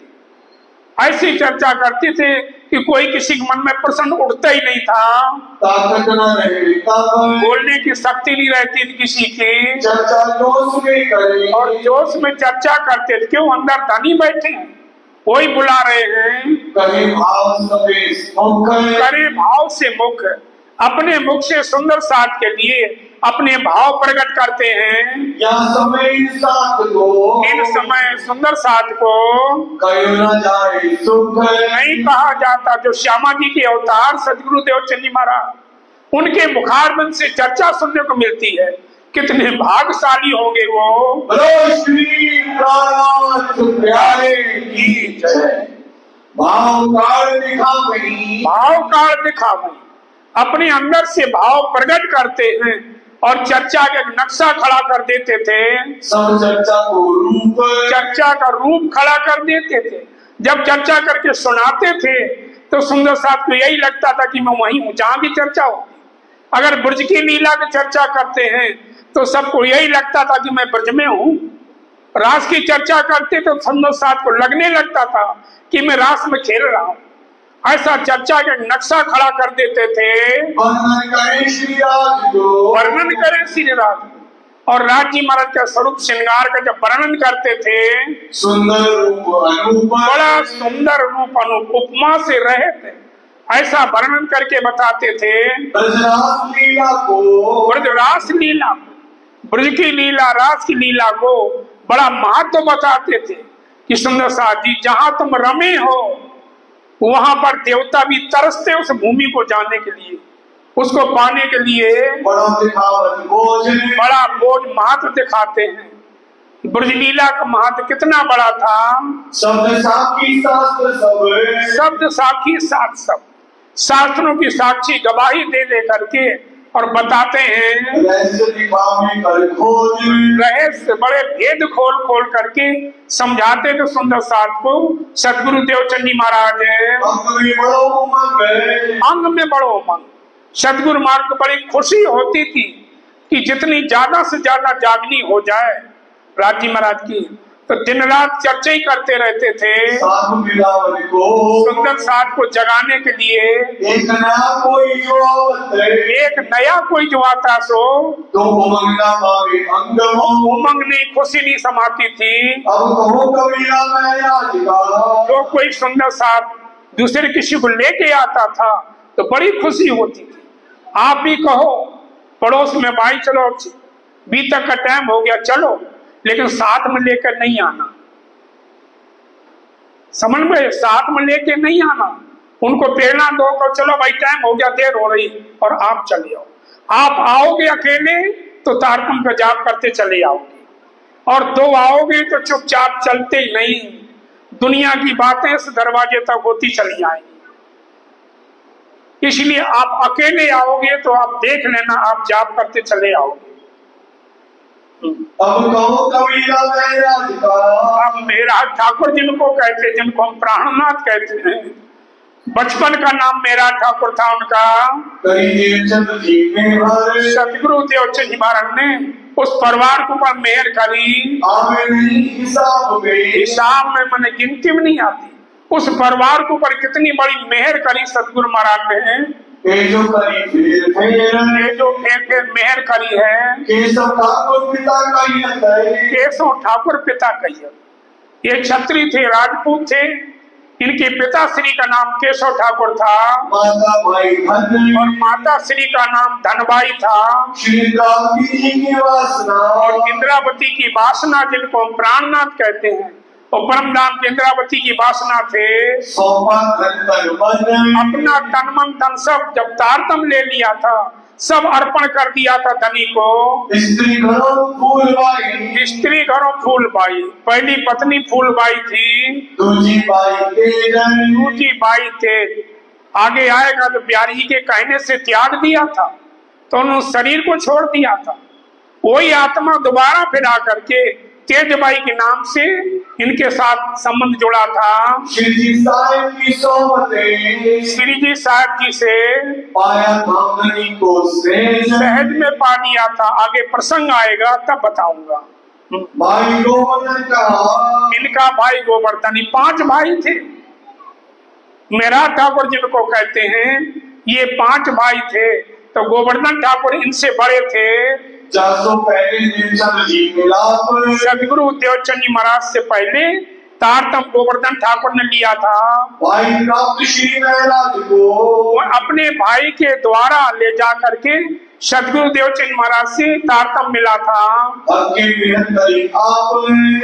Speaker 2: ऐसी चर्चा करते थे कि कोई किसी के मन में प्रश्न उठता ही नहीं था,
Speaker 3: ताकत न रहता,
Speaker 2: बोलने की शक्ति नहीं रहती थी किसी की,
Speaker 3: चर्चा जोश में करे
Speaker 2: और जोश में चर्चा करते थे। क्यों? अंदर धनी बैठे हैं, वही बुला रहे हैं।
Speaker 3: करे भाव
Speaker 2: से मुख, अपने मुख से सुंदर साथ के लिए अपने भाव प्रकट करते हैं। इन समय सुंदर साथ को
Speaker 3: न जाए सुख
Speaker 2: नहीं कहा जाता। जो श्यामा जी के अवतार सदगुरु देवचंद महाराज, उनके मुखारबिंद से चर्चा सुनने को मिलती है। कितने भाग्यशाली होंगे वो।
Speaker 3: श्री प्यारे की जय। भाव
Speaker 2: काल दिखावे, अपने अंदर से भाव प्रकट करते हैं और चर्चा का नक्शा खड़ा कर देते थे।
Speaker 3: सब
Speaker 2: चर्चा का रूप खड़ा कर देते थे। जब चर्चा करके सुनाते थे तो सुंदर साथ को यही लगता था कि मैं वहीं हूं जहां भी चर्चा हो। अगर ब्रज की लीला की चर्चा करते हैं तो सबको यही लगता था कि मैं ब्रज में हूं। रास की चर्चा करते तो सुंदर साथ को लगने लगता था कि मैं रास में खेल रहा हूं। ऐसा चर्चा का नक्शा खड़ा कर देते थे।
Speaker 3: वर्णन
Speaker 2: करें श्री राज और राज जी महाराज का स्वरूप श्रृंगार का जब वर्णन करते थे,
Speaker 3: सुंदर रूप अनूप,
Speaker 2: बड़ा सुंदर रूप अनूप, उपमा से रहे थे, ऐसा वर्णन करके बताते थे। ब्रजरास लीला, ब्रज की लीला, रास की लीला को बड़ा महत्व बताते थे कि सुंदर साथ जी जहां तुम रमे हो वहां पर देवता भी तरसते उस भूमि को जाने के लिए, उसको पाने के लिए बड़ा बोझ महत्व दिखाते हैं। ब्रजलीला का महत्व कितना बड़ा था।
Speaker 3: शब्द साक्षी शास्त्र
Speaker 2: शब्द साक्षी शास्त्र, शास्त्रों की साक्षी गवाही दे दे करके और बताते हैं। रहस्य बड़े भेद खोल खोल करके समझाते थे सुंदर साथ को सदगुरु देवचंद महाराज। अंग में बड़ो उमंग, सदगुरु महाराज को बड़ी खुशी होती थी कि जितनी ज्यादा से ज्यादा जागनी हो जाए राजी महाराज की, तो दिन रात चर्चा ही करते रहते थे। सुंदर साथ को जगाने के लिए एक नया कोई जो आता सो
Speaker 3: तो
Speaker 2: उमंग नहीं, खुशी नहीं समाती थी। तो कोई सुंदर साथ दूसरे किसी को लेके आता था तो बड़ी खुशी होती थी। आप भी कहो पड़ोस में, भाई चलो बीतक का टाइम हो गया, चलो, लेकिन साथ में लेकर नहीं आना। समझ में, साथ में लेकर नहीं आना, उनको प्रेरणा दो को चलो भाई टाइम हो गया, देर हो रही, और आप चले आओ। आप आओगे अकेले तो तारकम का जाप करते चले आओगे, और दो आओगे तो चुपचाप चलते ही नहीं, दुनिया की बातें इस दरवाजे तक होती चली आएंगी। इसलिए आप अकेले आओगे तो आप देख लेना, आप जाप करते चले आओगे।
Speaker 3: अब कहो कबीरा
Speaker 2: अब मेरा ठाकुर जिनको कहते, जिनको हम प्राणनाथ कहते हैं, बचपन का नाम मेरा ठाकुर था उनका। सतगुरु देवचंद जी महाराज ने उस परिवार के ऊपर मेहर करी, हिसाब में मैंने गिनती में नहीं आती। उस परिवार के ऊपर कितनी बड़ी मेहर करी सतगुरु महाराज ने।
Speaker 3: ये जो
Speaker 2: फिर मेहर करी है
Speaker 3: केशव ठाकुर पिता
Speaker 2: केशव ठाकुर पिता कहिए। ये क्षत्रिय थे, राजपूत थे, इनके पिता श्री का नाम केशव ठाकुर था,
Speaker 3: माता भाई
Speaker 2: और माता श्री का नाम धनबाई था।
Speaker 3: की वासना
Speaker 2: और इंद्रावती की वासना, जिनको हम प्राणनाथ कहते हैं, और परमधाम इंद्रावती की वासना थे। अपना तन मन धन सब जब तारतम ले लिया था, सब अर्पण कर दिया था धनी को।
Speaker 3: स्त्री
Speaker 2: घरों फूलबाई, पहली पत्नी फूलबाई थी,
Speaker 3: दूजी
Speaker 2: बाई थे। आगे आएगा तो बिहारी के कहने से त्याग दिया था, तो उन्होंने शरीर को छोड़ दिया था। वही आत्मा दोबारा फिर आकर के तेजबाई के नाम से इनके साथ संबंध जुड़ा था।
Speaker 3: श्री जी
Speaker 2: साहब जी से
Speaker 3: पाया को
Speaker 2: सहज में पा लिया था। आगे प्रसंग आएगा तब बताऊंगा।
Speaker 3: भाई गोवर्धन का,
Speaker 2: इनका भाई गोवर्धन, 5 भाई थे, मेरा ठाकुर जिनको कहते हैं, ये 5 भाई थे। तो गोवर्धन ठाकुर इनसे बड़े थे।
Speaker 3: 400 पहले देवचंद जी मिलाप
Speaker 2: सदगुरु देवचंद जी महाराज से पहले तारतम गोवर्धन ठाकुर ने लिया था।
Speaker 3: भाई प्राप्त श्री महाराज को
Speaker 2: अपने भाई के द्वारा ले जा करके सदगुरु देवचंद महाराज से तारतम मिला था।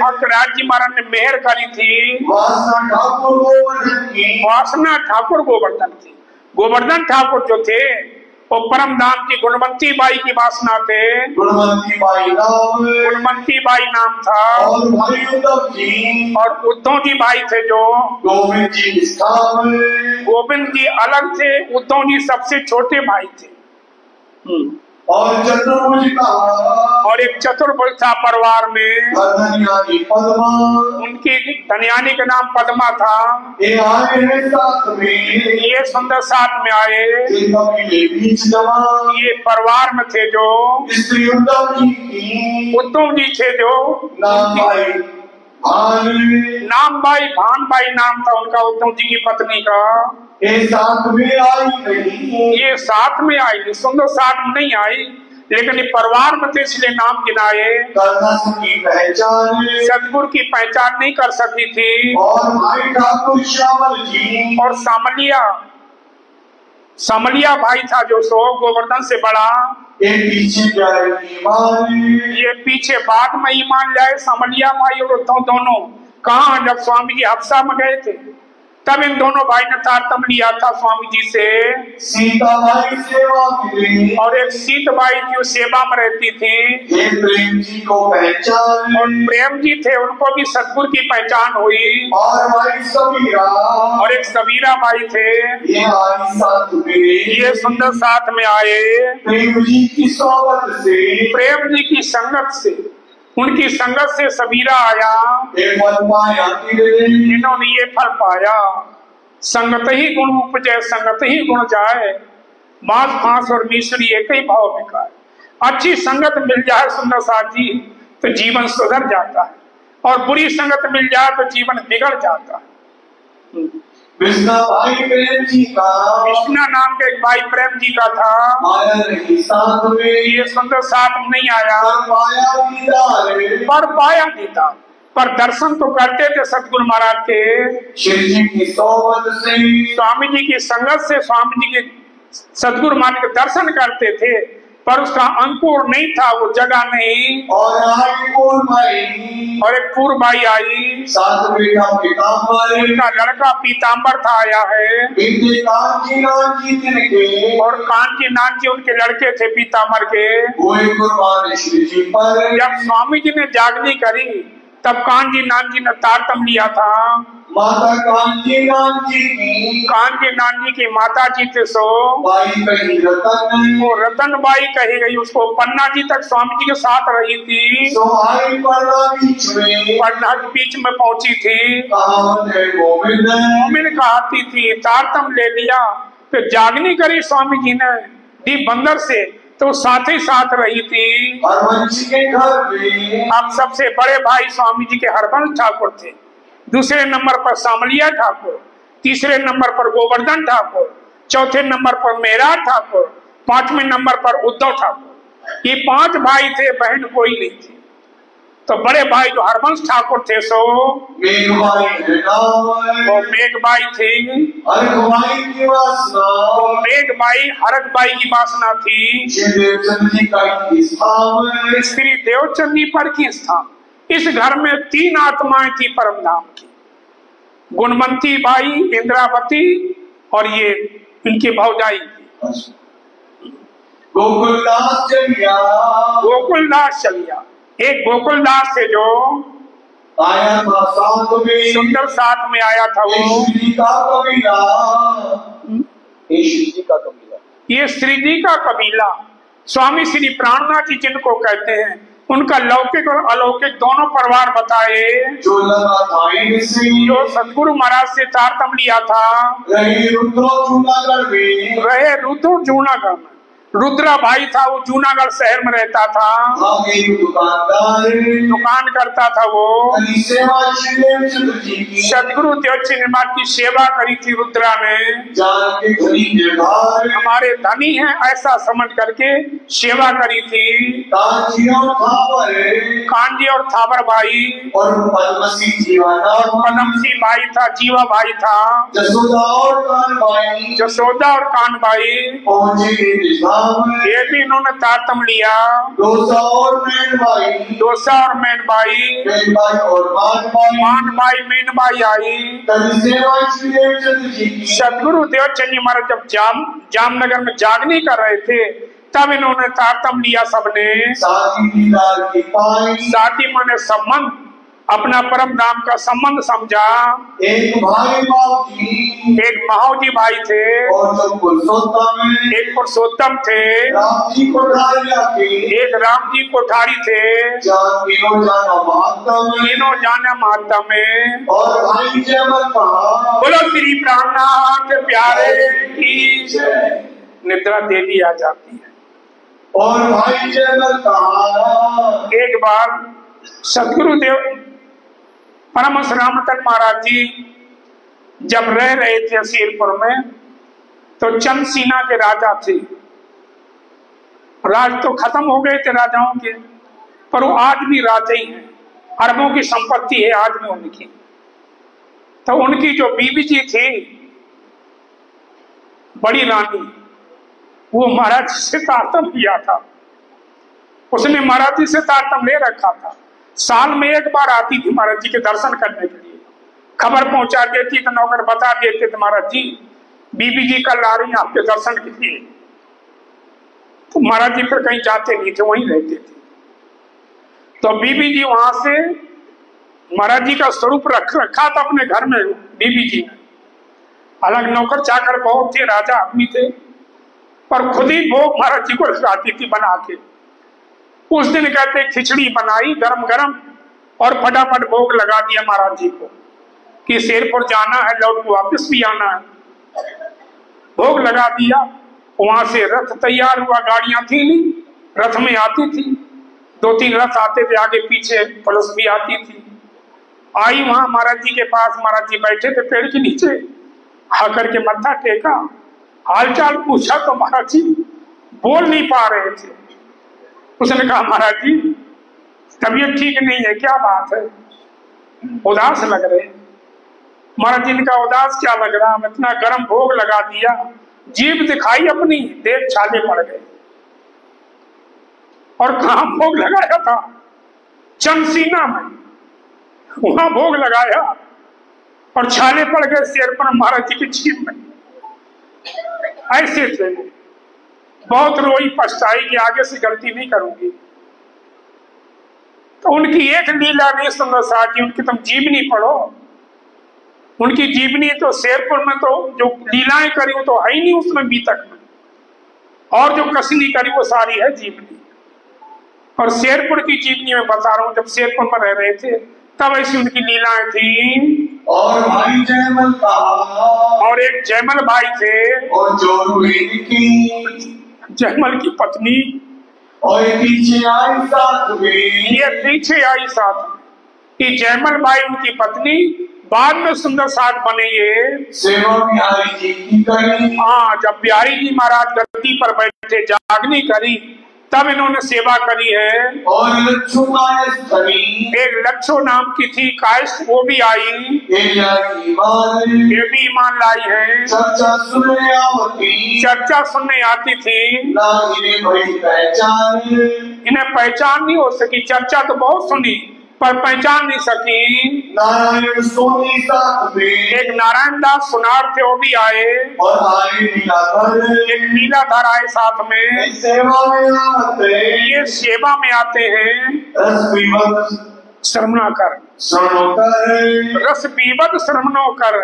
Speaker 2: हकराज जी महाराज ने मेहर करी थी। वासना ठाकुर गोवर्धन थी। गोवर्धन ठाकुर जो थे वो परम धाम की गुणवंती बाई की वासना थे। गुणवंती बाई नाम था। और उद्धव जी भाई थे जो गोविंद जी अलग थे, उद्धव जी सबसे छोटे भाई थे।
Speaker 3: और चतुर्भुज का
Speaker 2: और एक चतुर्भुज था परिवार में,
Speaker 3: पद्मा,
Speaker 2: उनकी धनियानी का नाम पद्मा था।
Speaker 3: ये आए हैं साथ में,
Speaker 2: ये सुंदर साथ में आए। ये परिवार में थे जो उद्धव जी थे जो नाम बाई भानबाई नाम था उनका, उद्धव जी की पत्नी का।
Speaker 3: ये साथ में आई नहीं,
Speaker 2: ये साथ में आई नहीं, सुंदर साथ में नहीं आई, लेकिन ये परिवार में थे इसलिए नाम गिनाए। सदगुरु की पहचान नहीं कर सकी थी।
Speaker 3: और भाई ठाकुर श्यामल जी
Speaker 2: और समलिया भाई था जो सो गोवर्धन से बड़ा।
Speaker 3: ये
Speaker 2: पीछे बाद में ईमान लाए समलिया भाई और उद्धव दोनों। कहा जब स्वामी जी हफ्सा में गए थे तब इन दोनों भाई ने तारतम लिया था स्वामी जी से।
Speaker 3: सीताबाई सेवा मिली
Speaker 2: और एक सीताबाई की सेवा में रहती थी।
Speaker 3: प्रेम जी को पहचान
Speaker 2: और प्रेम जी थे, उनको भी सतगुरु की पहचान हुई।
Speaker 3: और भाई सबीरा
Speaker 2: और एक सबीरा भाई थे,
Speaker 3: ये आई साथ में,
Speaker 2: ये सुंदर साथ में आए।
Speaker 3: प्रेम जी की सोबत से,
Speaker 2: प्रेम जी की संगत से, उनकी संगत से सबीरा आया। इन्होंने ये फल पाया। संगत ही गुण उपजे, संगत ही गुण जाए। मांस फांस और मिश्री एक ही भाव में खाए। अच्छी संगत मिल जाए सुंदर साथ जी तो जीवन सुधर जाता है, और बुरी संगत मिल जाए तो जीवन बिगड़ जाता है।
Speaker 3: कृष्णा भाई प्रेम जी का,
Speaker 2: कृष्णा नाम के एक भाई प्रेम जी का था।
Speaker 3: साथ में
Speaker 2: ये सुंदर साथ में नहीं आया, पर पाया गीता, पर दर्शन तो करते थे सतगुरु महाराज के।
Speaker 3: शिव जी की सोबत से,
Speaker 2: स्वामी जी की संगत से स्वामी जी के सतगुरु महाराज के दर्शन करते थे, पर उसका अंकुर नहीं था, वो जगह नहीं। और एक पूर्व भाई आई,
Speaker 3: साथ बेटा पीताम्बर,
Speaker 2: उनका लड़का पीताम्बर था आया है।
Speaker 3: कांची नानजी के,
Speaker 2: और कांची नानजी उनके लड़के थे पीताम्बर के।
Speaker 3: कुर्बान श्री जी पर
Speaker 2: जब स्वामी जी ने जागनी करी तब कांची नानजी ने तारतम लिया था।
Speaker 3: माता कांची नानजी
Speaker 2: की माता जी थे सो
Speaker 3: बाई कही रतन,
Speaker 2: वो रतन बाई कही गई। उसको पन्ना जी तक स्वामी जी के साथ रही थी। पन्ना के बीच में पहुंची थी। मोमिन कहती थी, तारतम ले लिया। फिर जागनी करी स्वामी जी ने दी बंदर से, तो साथ ही साथ रही थी।
Speaker 3: के घर में
Speaker 2: अब सबसे बड़े भाई स्वामी जी के हरबंश ठाकुर थे। दूसरे नंबर पर सामलिया ठाकुर, तीसरे नंबर पर गोवर्धन ठाकुर, चौथे नंबर पर मेरा ठाकुर, 5वें नंबर पर उद्धव ठाकुर। ये 5 भाई थे, बहन कोई नहीं थी। तो बड़े भाई जो हरबंश ठाकुर थे सो
Speaker 3: मेघबाई
Speaker 2: थी। मेघबाई हरकबाई की वासना थी। श्री देवचंद जी पर की स्थान। इस घर में 3 आत्माएं थी परम धाम की, गुणवंती बाई, इंद्रावती और ये इनकी भौजाई थी। गोकुलदास चलिया। एक गोकुलदास से जो
Speaker 3: आया था साथ में,
Speaker 2: सुंदर साथ में आया था वो ये श्री जी का कबीला। स्वामी श्री प्राणनाथ जी जिनको कहते हैं, उनका लौकिक और अलौकिक दोनों परिवार बताए। जो सतगुरु महाराज से तारतम लिया था, रहे रुद्र जूनागढ़ में। रुद्रा भाई था, वो जूनागढ़ शहर में रहता था,
Speaker 3: एक
Speaker 2: दुकान करता था। वो सदगुरु देव निर्माण की सेवा करी थी रुद्रा ने। हमारे धनी हैं ऐसा समझ करके सेवा करी थी। कांजी और थावर भाई
Speaker 3: और
Speaker 2: पदमसी भाई था, जीवा भाई था, जसोदा और कान भाई। ये भी इन्होंने तारतम लिया।
Speaker 3: डोसा और
Speaker 2: मैन भाई, मान भाई मीन भाई आई। सदगुरु देवचंद जी महाराज जब जामनगर में जागनी कर रहे थे तब इन्होंने तारतम लिया सबने। शादी माने संबंध, अपना परम धाम का संबंध समझा।
Speaker 3: एक
Speaker 2: महावजी भाई थे
Speaker 3: और
Speaker 2: एक पुरुषोत्तम थे, एक राम जी कोठारी थे। तीनों जाने महात्मा में।
Speaker 3: और भाई जयमल
Speaker 2: बोलो श्री प्राणनाथ प्यारे की निद्रा देवी आ जाती है।
Speaker 3: और भाई जयमल
Speaker 2: एक बार सदगुरु देव परमहंस रामतन महाराज जी जब रह रहे थे सीरपुर में तो चंद सीना के राजा थे। राज तो खत्म हो गए थे राजाओं के, पर वो आज भी राजा ही हैं। अरबों की संपत्ति है आज भी उनकी। तो उनकी जो बीबी जी थी बड़ी रानी, वो महाराज से तारतम लिया था। उसने महाराज जी से तारतम ले रखा था। साल में एक बार आती थी महाराज जी के दर्शन करने के लिए। खबर पहुंचा देती तो नौकर बता देते थे महाराज जी बीबी जी कल आ रही हैं आपके दर्शन के लिए। तो महाराज जी फिर कहीं जाते नहीं थे, वहीं रहते थे। तो बीबी जी वहां से महाराज जी का स्वरूप रखा था अपने घर में बीबी जी ने। अलग नौकर चाकर बहुत थे, राजा आदमी थे, पर खुद ही भोग महाराज जी को लगाती थी बना के। उस दिन कहते खिचड़ी बनाई गरम गरम और फटाफट भोग लगा दिया महाराज जी को कि शेरपुर जाना है, लौट को वापस भी आना है। भोग लगा दिया। वहां से रथ तैयार हुआ, गाड़ियां थी नहीं, रथ में आती थी, 2-3 रथ आते थे आगे पीछे, पुलिस भी आती थी। आई वहां महाराज जी के पास, महाराज जी बैठे थे पेड़ के नीचे, आकर के मत्था टेका, हालचाल पूछा तो महाराज जी बोल नहीं पा रहे थे। उसने कहा महाराज जी तबीयत ठीक नहीं है, क्या बात है, उदास लग रहे। महाराज जी ने कहा उदास क्या लग रहा, हम इतना गर्म भोग लगा दिया, जीभ दिखाई अपनी, देख छाले पड़ गए। और कहा भोग लगाया था? चंदसीना में, वहां भोग लगाया और छाले पड़ गए सिर पर महाराज जी की जीभ में। ऐसे थे, बहुत रोई, पछताई कि आगे से गलती नहीं करूंगी। तो उनकी एक लीला नहीं सुंदर साहब जी, उनकी तुम जीवनी पढ़ो। उनकी जीवनी तो शेरपुर में तो जो लीलाएं करी वो तो है ही नहीं उसमें बीतक में, और जो कसनी करी वो सारी है जीवनी। और शेरपुर की जीवनी में बता रहा हूँ, जब शेरपुर में रह रहे थे तब ऐसी उनकी लीलाएं थी।
Speaker 3: और भाई जयमल का
Speaker 2: और एक जयमल भाई थे
Speaker 3: और की
Speaker 2: जयमल की पत्नी,
Speaker 3: और पीछे आई साथ में,
Speaker 2: ये पीछे आई साथ कि जयमल भाई उनकी पत्नी बाद में सुंदर साथ बने। ये
Speaker 3: सेवा बिहारी जी की करी।
Speaker 2: हाँ, जब बिहारी जी महाराज गद्दी पर बैठे जागनी करी तब इन्होंने सेवा करी है।
Speaker 3: और लच्छू कायस्थ
Speaker 2: एक लच्छो नाम की थी कायस्थ, वो भी आई, ये भी ईमान लाई है।
Speaker 3: चर्चा
Speaker 2: सुनने आती थी,
Speaker 3: ना
Speaker 2: इन्हें पहचान नहीं हो सकी। चर्चा तो बहुत सुनी पर पहचान नहीं सकी।
Speaker 3: नारायण सोनी साथ में
Speaker 2: एक नारायण दास सुनार थे, वो भी आए,
Speaker 3: और आए
Speaker 2: एक नीलाधर आए साथ में।
Speaker 3: सेवा में आते,
Speaker 2: ये सेवा में आते हैं। श्रमणा कर रस पीवत श्रमणो कर,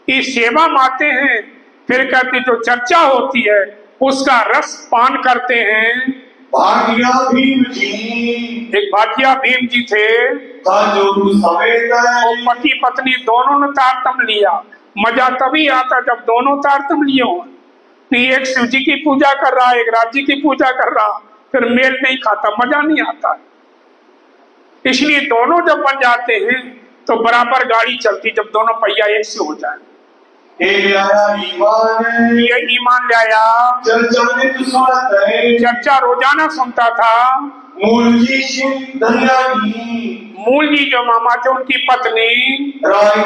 Speaker 2: इस सेवा में आते हैं। फिर कहते जो चर्चा होती है उसका रस पान करते हैं।
Speaker 3: भाटिया भीम जी,
Speaker 2: एक भाटिया भीम जी थे,
Speaker 3: जो
Speaker 2: पति पत्नी दोनों ने तारतम लिया। मजा तभी आता जब दोनों तारतम लिए हो, नहीं, एक शिव जी की पूजा कर रहा, एक राज्य की पूजा कर रहा, फिर मेल नहीं खाता, मजा नहीं आता। इसलिए दोनों जब बन जाते हैं तो बराबर गाड़ी चलती, जब दोनों पहिया एक से हो जाए। ये ईमान लाया, चर्चा रोजाना सुनता था। मूल जी जो मामा थे, उनकी पत्नी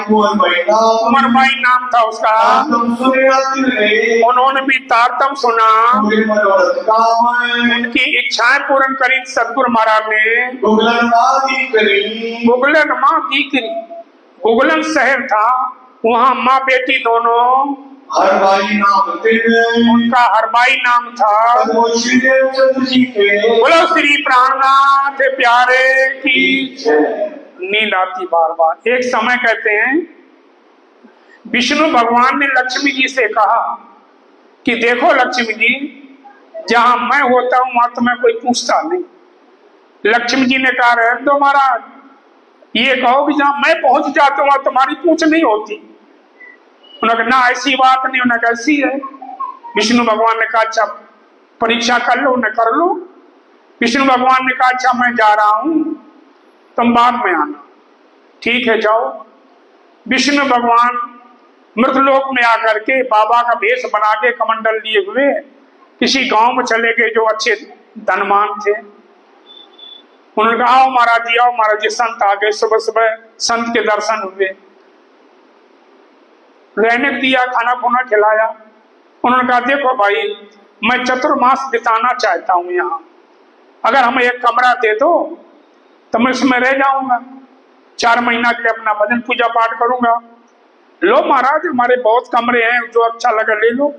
Speaker 2: उमरबाई नाम था उसका, उन्होंने भी तारतम सुना, उनकी इच्छाएं पूर्ण करी सतगुरु महाराज ने। गुगलन माँ दीकरी, गुगलन शहर था, वहाँ माँ बेटी दोनों,
Speaker 3: हरबाई नाम
Speaker 2: उनका हरबाई नाम था। बोलो श्री प्राणनाथ प्यारे की। नींद आती बार बार। एक समय कहते हैं विष्णु भगवान ने लक्ष्मी जी से कहा कि देखो लक्ष्मी जी, जहां मैं होता हूं वहां तुम्हें कोई पूछता नहीं। लक्ष्मी जी ने कहा रहने दो महाराज, ये कहो कि जहां मैं पहुंच जाता हूं वहां तुम्हारी पूछ नहीं होती। उन्होंने कहा ना ऐसी बात नहीं, उन्होंने कहा ऐसी है। विष्णु भगवान ने कहा अच्छा परीक्षा कर लो, उन्हें कर लो। विष्णु भगवान ने कहा अच्छा मैं जा रहा हूं, तुम बाद में आना। ठीक है जाओ। विष्णु भगवान मृतलोक में आकर के बाबा का भेष बना के कमंडल लिए हुए किसी गांव में चले गए जो अच्छे धनवान थे। उन्होंने कहा आओ महाराज जी, आओ महाराज जी। संत आ गए, सुबह सुबह संत के दर्शन हुए, रहने दिया, खाना खुना खिलाया। उन्होंने कहा देखो भाई, मैं चतुर्मास बिताना चाहता हूं यहाँ, अगर हमें एक कमरा दे दो तो मैं उसमें रह जाऊंगा, 4 महीना के लिए अपना भजन पूजा पाठ करूंगा। लो महाराज, हमारे बहुत कमरे हैं, जो अच्छा लगे ले लो।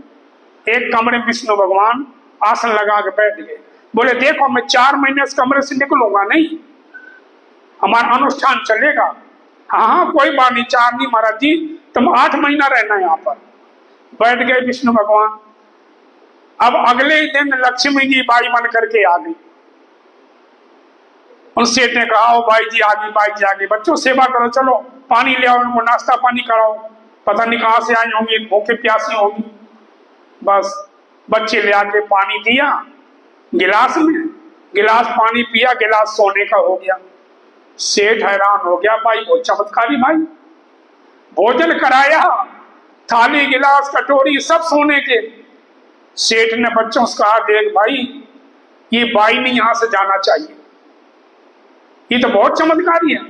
Speaker 2: एक कमरे में विष्णु भगवान आसन लगा के बैठ गए। बोले देखो मैं 4 महीने इस कमरे से निकलूंगा नहीं, हमारा अनुष्ठान चलेगा। हाँ हाँ कोई बात नहीं, 4 नहीं महाराज जी, तुम 8 महीना रहना यहाँ पर। बैठ गए विष्णु भगवान। अब अगले दिन लक्ष्मी जी बाई बन करके आ गई। उन सेठ ने कहा ओ भाई जी आ गई, भाई जी आ गई, बच्चों सेवा करो, चलो पानी ले आओ, उनको नाश्ता पानी कराओ, पता नहीं कहाँ से आई होंगी, भूखे प्यासी होगी। बस बच्चे ले आके पानी दिया गिलास में, गिलास पानी पिया, गिलास सोने का हो गया। सेठ हैरान हो गया, भाई बहुत चमत्कारी भाई, भोजन कराया, थाली गिलास कटोरी सब सोने के। सेठ ने बच्चों से कहा देख भाई, ये बाई नहीं यहां से जाना चाहिए, ये तो बहुत चमत्कारी है।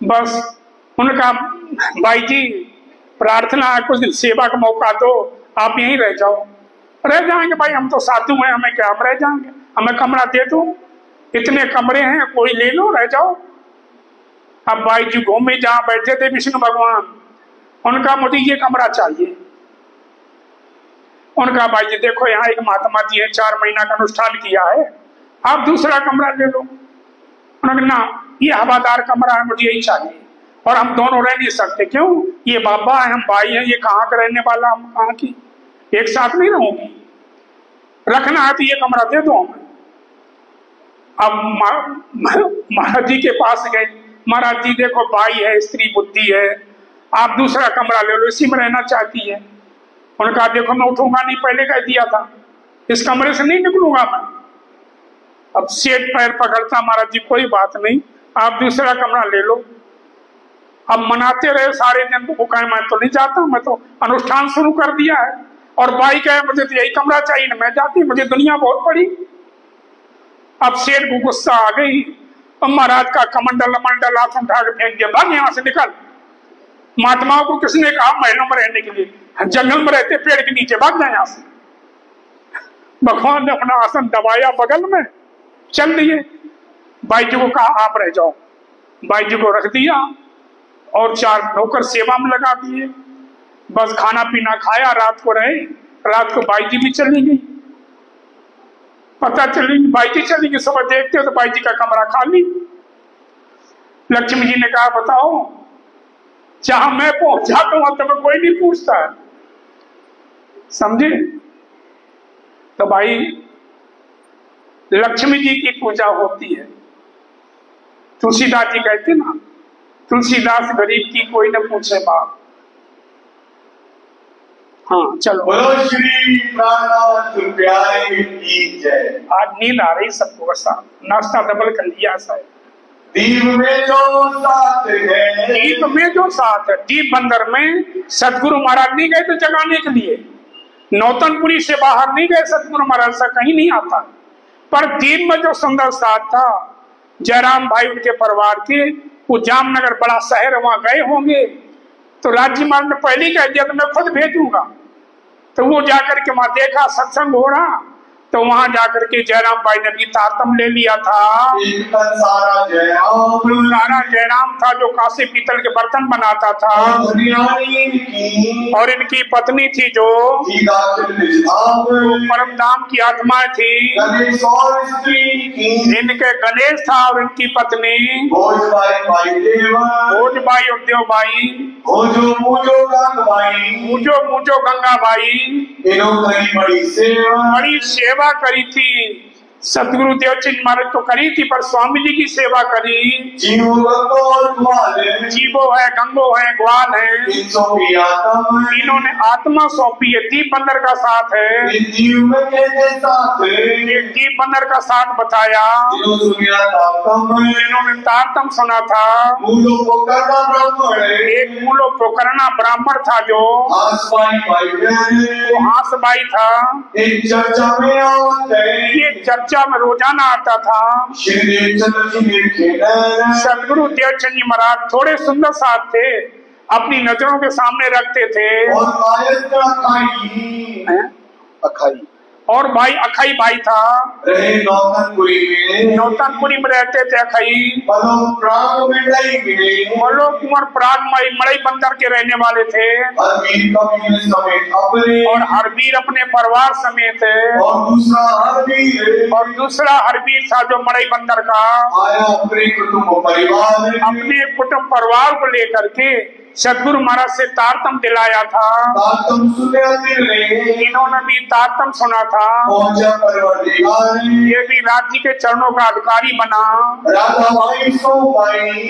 Speaker 2: बस उनका भाई जी प्रार्थना है, कुछ दिन सेवा का मौका दो, आप यहीं रह जाओ। रह जाएंगे भाई, हम तो साधु हैं, हमें क्या, हम रह जाएंगे, हमें कमरा दे दो, इतने कमरे हैं, कोई ले लो, रह जाओ। अब भाई जी घूमे जहां बैठे थे विष्णु भगवान, उनका मुझे ये कमरा चाहिए। उनका भाई जी देखो यहाँ एक महात्मा जी है, 4 महीना का अनुष्ठान किया है, आप दूसरा कमरा ले लो। उन्होंने ना ये हवादार कमरा है, मुझे यही चाहिए, और हम दोनों रह नहीं सकते। क्यों? ये बाबा है, हम भाई हैं, ये कहाँ का रहने वाला, हम कहाँ की, एक साथ नहीं रहूंगी, रखना है तो ये कमरा दे दो हमें। अब महाराज जी के पास गए, महाराज जी देखो भाई है, स्त्री बुद्धि है, आप दूसरा कमरा ले लो, इसी में रहना चाहती है। उन्होंने कहा देखो मैं उठूंगा नहीं, पहले कह दिया था, इस कमरे से नहीं निकलूंगा मैं। अब सेठ पैर पकड़ता, महाराज जी कोई बात नहीं, आप दूसरा कमरा ले लो। अब मनाते रहे सारे दिन, वो कहे मैं तो नहीं जाता, मैं तो अनुष्ठान शुरू कर दिया है, और बाई कहे मुझे तो यही कमरा चाहिए, मैं जाती, मुझे दुनिया बहुत बड़ी। अब शेर को गुस्सा आ गई, अब महाराज का कमंडल मंडल हाथ उठा के फेंक दिया, भाग यहाँ से निकल। महात्माओं को किसने कहा महलों में रहने के लिए, जंगल में रहते पेड़ के नीचे, भाग जाए यहाँ से। भगवान ने अपना आसन दबाया बगल में, चल दिए। बाई जी को कहा आप रह जाओ, बाई जी को रख दिया और 4 नौकर सेवा में लगा दिए। बस खाना पीना खाया, रात को रहे। रात को बाई जी भी चली गई, पता चली बाई जी चली गई। सुबह देखते हो तो बाई जी का कमरा खाली। लक्ष्मी जी ने कहा बताओ, जहां मैं पहुंच जाता हूं तो मैं कोई नहीं पूछता है, समझे? तो भाई लक्ष्मी जी की पूजा होती है। तुलसीदास जी कहते ना, तुलसीदास गरीब की कोई न पूछे बात। हाँ चलो।
Speaker 3: बोलो श्री प्राणनाथ प्यारे की जय।
Speaker 2: आज नींद आ रही सबको, बस नाश्ता डबल कर लिया शायद।
Speaker 3: दीप में जो साथ है,
Speaker 2: दीप में जो साथ है। दीप बंदर में सतगुरु महाराज नहीं गए तो जगाने के लिए, नौतनपुरी से बाहर नहीं गए सतगुरु महाराज से, कहीं नहीं आता। पर दीप में जो सुंदर साथ था, जयराम भाई उनके परिवार के, वो जामनगर बड़ा शहर, वहां गए होंगे तो राज्य महाराज ने पहले कह दिया तो मैं खुद भेजूंगा। तो वो जाकर के वहां देखा सत्संग हो रहा, तो वहां जाकर के जयराम भाई ने भी तारतम ले लिया था।
Speaker 3: सारा
Speaker 2: जयराम था जो कांसे पीतल के बर्तन बनाता था, और इनकी पत्नी थी जो परमधाम की आत्मा थी। इनके गणेश था और इनकी पत्नी भोजबाई और देवबाई, मुझो गंगाबाई। बड़ी सेवा करी थी सतगुरु देवचंद महाराज तो करी थी, पर स्वामी जी की सेवा करी। जीवो है, गंगो है, ग्वाल है, इन्होंने आत्मा सौंपी है। दीप बंदर का साथ है, एक दीप बंदर का साथ बताया इन्होंने तारतम सुना था। एक मूलो पोकरना ब्राह्मण था जो हांसबाई था,
Speaker 3: एक चर्चा में
Speaker 2: ये चर्चा में रोजाना आता था। सतगुरु देवचंद जी महाराज थोड़े सुंदर साथ थे, अपनी नजरों के सामने रखते थे। और भाई अखाई भाई था, नौतनपुरी में रहते थे अखाई। मलो कुंवर प्राग मड़ई बंदर के रहने वाले थे, और हरबीर अपने परिवार समेत, और दूसरा हरबीर था जो मड़ई बंदर का अपने कुटुंब परिवार को लेकर के सतगुरु महाराज से तारतम दिलाया था। इन्होंने भी तारतम सुना था। ये भी राज्य के चरणों का अधिकारी बना।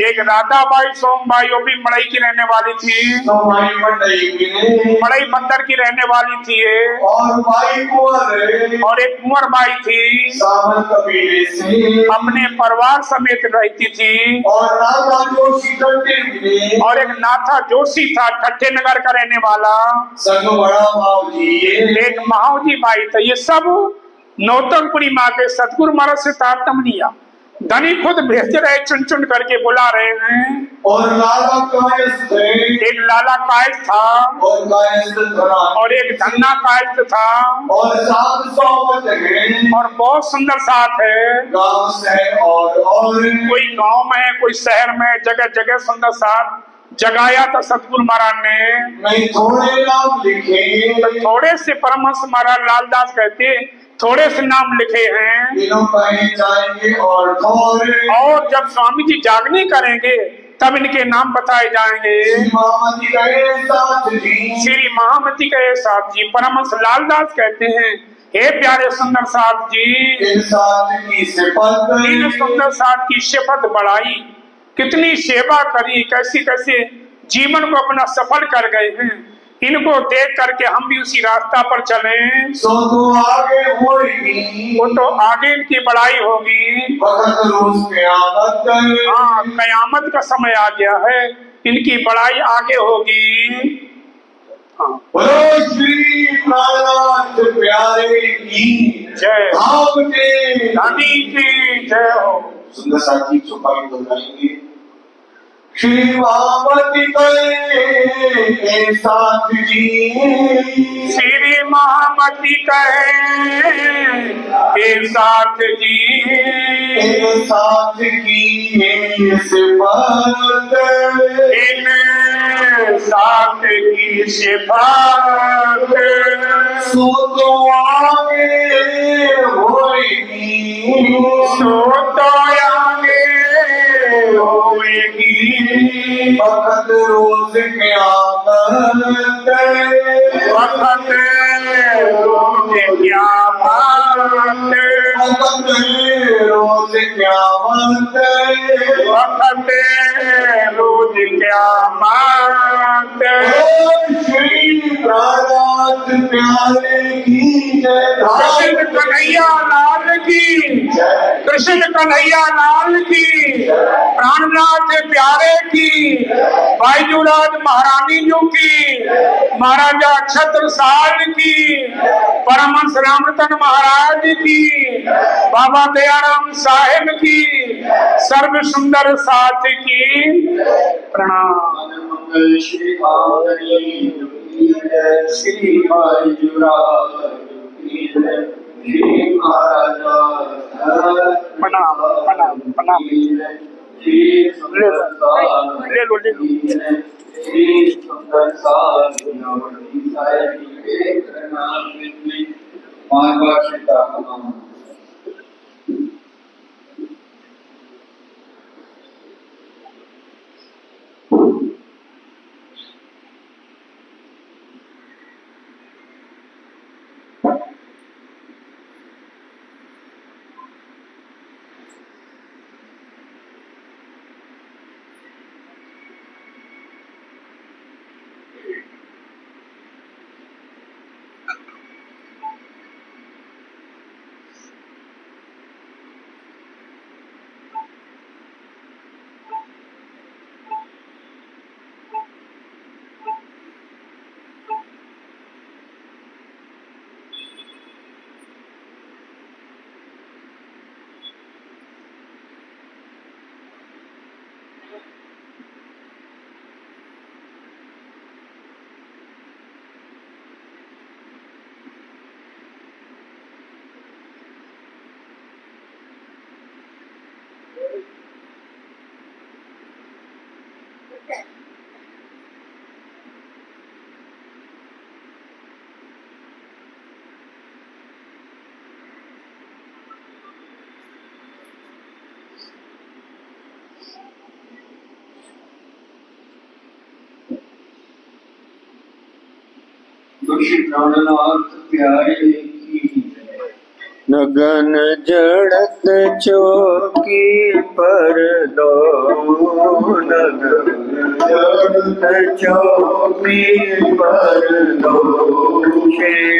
Speaker 2: एक राधाबाई सोमबाई, वो भी मड़ई की रहने वाली थी, मड़ई बंदर की रहने वाली थी। और एक कुंवर बाई थी, अपने परिवार समेत रहती थी। और एक नाथा जोशी था, ठट्ठे नगर का रहने वाला। एक महावजी बाई था। ये सब नौतनपुरी माँ के सतगुरु महाराज से तारतम लिया। धनी खुद भेज रहे, चुन चुन करके बुला रहे हैं।
Speaker 3: और लाला कायस्थ थे,
Speaker 2: एक लाला कायस्थ था, और एक धन्ना कायस्थ था,
Speaker 3: और सात सौवत है,
Speaker 2: और बहुत सुंदर साथ है।
Speaker 3: गांव से और
Speaker 2: कोई गांव में है, कोई शहर में, जगह जगह सुंदर साथ जगाया था सतगुरु महाराज ने।
Speaker 3: मैं थोड़े नाम लिखे,
Speaker 2: थोड़े से परमहंस महाराज लालदास कहते थोड़े से नाम लिखे हैं।
Speaker 3: जाएंगे
Speaker 2: और जब स्वामी जी जागनी करेंगे तब इनके नाम बताए जाएंगे। श्री महामती के साथ जी परमहंस लालदास कहते हैं, हे प्यारे सुंदर साथ जी, इन सुंदर साथ की शपथ बढ़ाई, कितनी सेवा करी, कैसी कैसे जीवन को अपना सफल कर गए हैं। इनको देख करके हम भी उसी रास्ता पर चलें
Speaker 3: तो आगे होगी,
Speaker 2: वो तो आगे इनकी बढ़ाई होगी। हाँ, कयामत का समय आ गया है, इनकी बढ़ाई आगे होगी। हाँ,
Speaker 3: श्री प्राणनाथ प्यारे की
Speaker 2: जय,
Speaker 3: धनी
Speaker 2: की जय हो।
Speaker 3: सुंदर साथी चौपाई दोहराएंगे। श्री महामती कहे साथ जी,
Speaker 2: श्री महामती कहे साथ जी,
Speaker 3: साथ की सिफात,
Speaker 2: इन साथ की सिफात,
Speaker 3: सो तो आगे होगी,
Speaker 2: सो तो आगे होगी।
Speaker 3: वक्त रोज क़यामत,
Speaker 2: वक्त रोज क़यामत,
Speaker 3: वक्त रोज क़यामत,
Speaker 2: वक्त रोज
Speaker 1: क्या मात।
Speaker 3: श्री प्राणात प्यारे की जय।
Speaker 1: कृष्ण कन्हैया लाल की, कृष्ण कन्हैया लाल की, प्राणनाथ प्यारे की, बाईजूराज महारानी जो की, महाराजा छत्रसाल की, परमहंस रामरतन महाराज की, बाबा दयाराम साहेब की, सर्व सुंदर साथ की प्रणाम।
Speaker 3: श्री श्री बाईजूराज महाराजा
Speaker 1: प्रणाम प्रणाम प्रणाम। ले लो ले लो।
Speaker 3: श्री प्राणनाथ प्यारे की।
Speaker 4: नगन जड़त चौकी पर दो, नगन जड़त चौकी पर दो,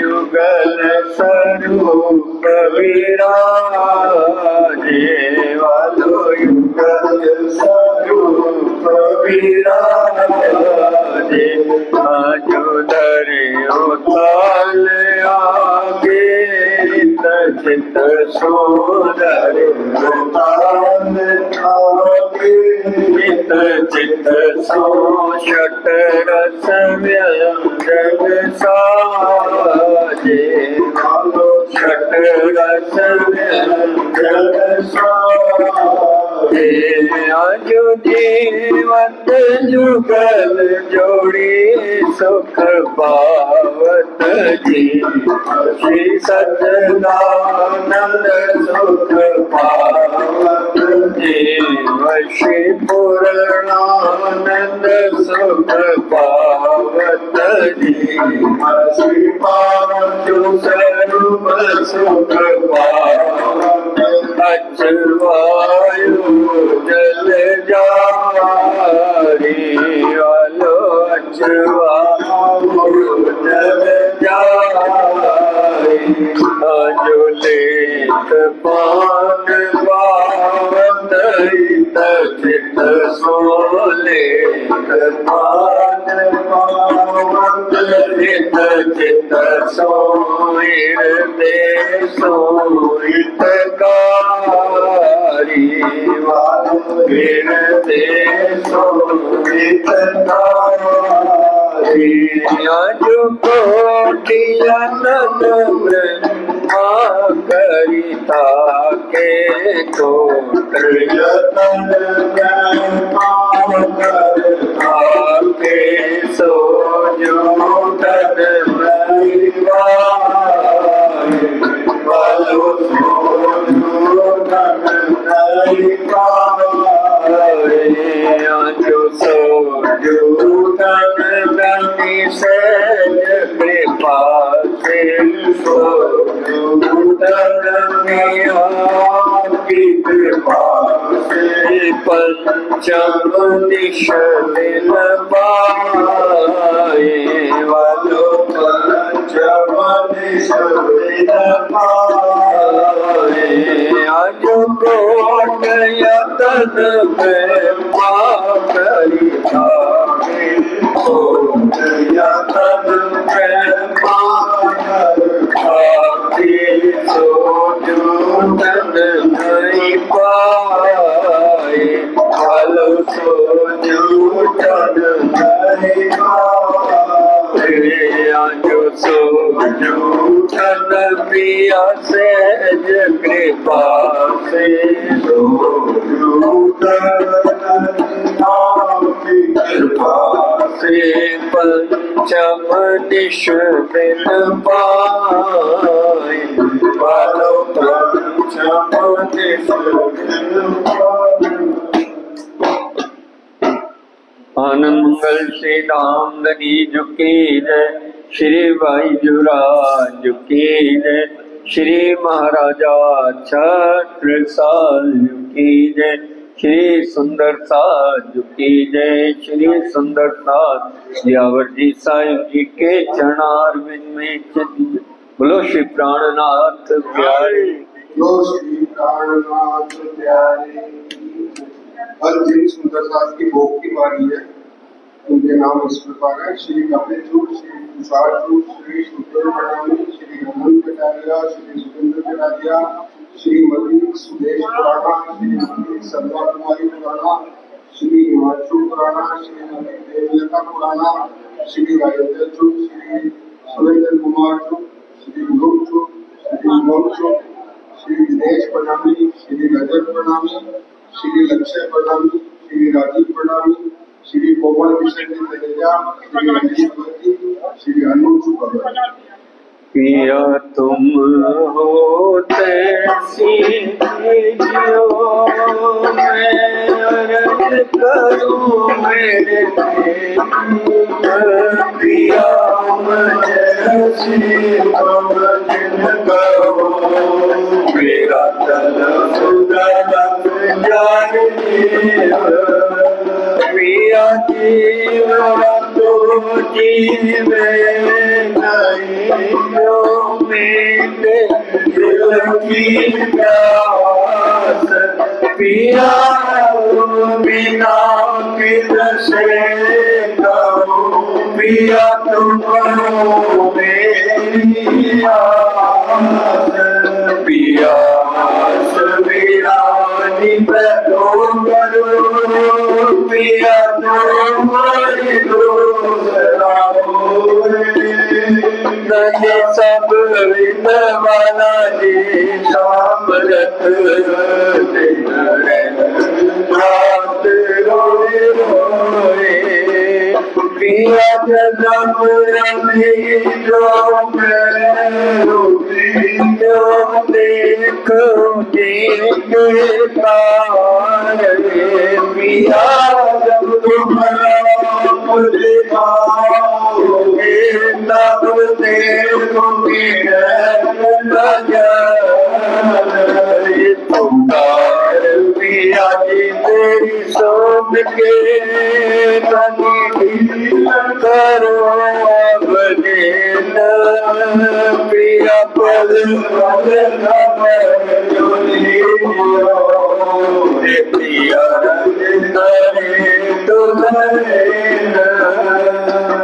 Speaker 4: युगल स्वरूप विराजे वालो, युगल स्वरूप विराजे। आजो धरे उताल आगे, चित सोदर ताल आगे, चित सो षट रस व्यंजन साजे, षट रस व्यंजन साजे। आजो जीवत जुगल जोड़ी सुख पावत जी, श्री सच्चिदानंद सुख पावत जीव, श्री पूर्णानंद सुख पावत जीव, श्री पांचु स्वरूप सुख पावत। अचवायु जल जारी वालो, अचवायु जल जारी। जो लेत पान पावत, चित सोले पान पावत, चित सोइर दे सोइत कारी वालो, गिर दे सोइत कारी। जो कोटिया नद ब्रह्मा करिता के कोट, यतन ब्रह्मा करता के सो जो तन वालो, जो सो जूतन बनी से कृपा से, सो जूतन की कृपा से पंचम दिश दिन पाए वालो पंचम दिश दिन पाए आज कोट यतन में पाकरी खाए कोट यतन में पाकर खाती सो जूतन नहीं पाए वालो सो जूतन नहीं पाए आज सो जूतन प्रिया से कृपा से सो जूतन कृपा से पंचम दिश दिन पाए वालो पंचम दिश दिन पाए। आनंद मंगल श्री धाम धनी झुकी जय श्री भाई जुराज की जय श्री महाराजा छत्रसाल की जय श्री सुंदर साज की जय श्री सुंदर साज सियावर जी साहिब जी के चरणारविंद में चित बोलो श्री प्राणनाथ प्यारे
Speaker 5: बोलो श्री प्राणनाथ प्यारे। हर दिन सुंदर साज की भोग की बारी है। उनके नाम इस प्रकार है श्री कपिलचूड़ श्री तुषारचूड़ श्री सुंदर प्रणामी श्री अनंत कटारिया श्री सुरेंद्र कटारिया श्री मधु सुदेश पुराणा श्री मधु सर्वा कुमारी पुराणा श्री हिमाचल पुराणा श्री मधु देवलता पुराणा श्री गायत्री चूड़ श्री सुरेंद्र कुमार चूड़ श्री ध्रुव चूड़ श्री मोल चूड़ श्री विदेश प्रणामी श्री रजत प्रणामी श्री लक्ष्य प्रणामी श्री राजीव प्रणामी श्री कोमल किशन जी तनेजा श्री रंजीत वर्ती श्री अनुज प्रणामी।
Speaker 4: पिया तुम होते सीखियो मैं अर्ज करूं मेरे पिया मुझे सीखो दिन करो मेरा तन सुगम जानिए पिया जीवन तो जीवे नहीं मेरे दिल की प्यास पिया बिना किससे कहूँ पिया तुम मेरी आस पिया बिना निपटो करो पिया तुम्हारी दूसरा नये सब वाला जी सामरत दिन रात रोए रोए पिया जन्म रही जो जो देखो के तारे पिया जब तुम्हारा मुझे पाओगे तब देखोगे पुकार पिया जी तेरी सोच के करो पिया पद पिया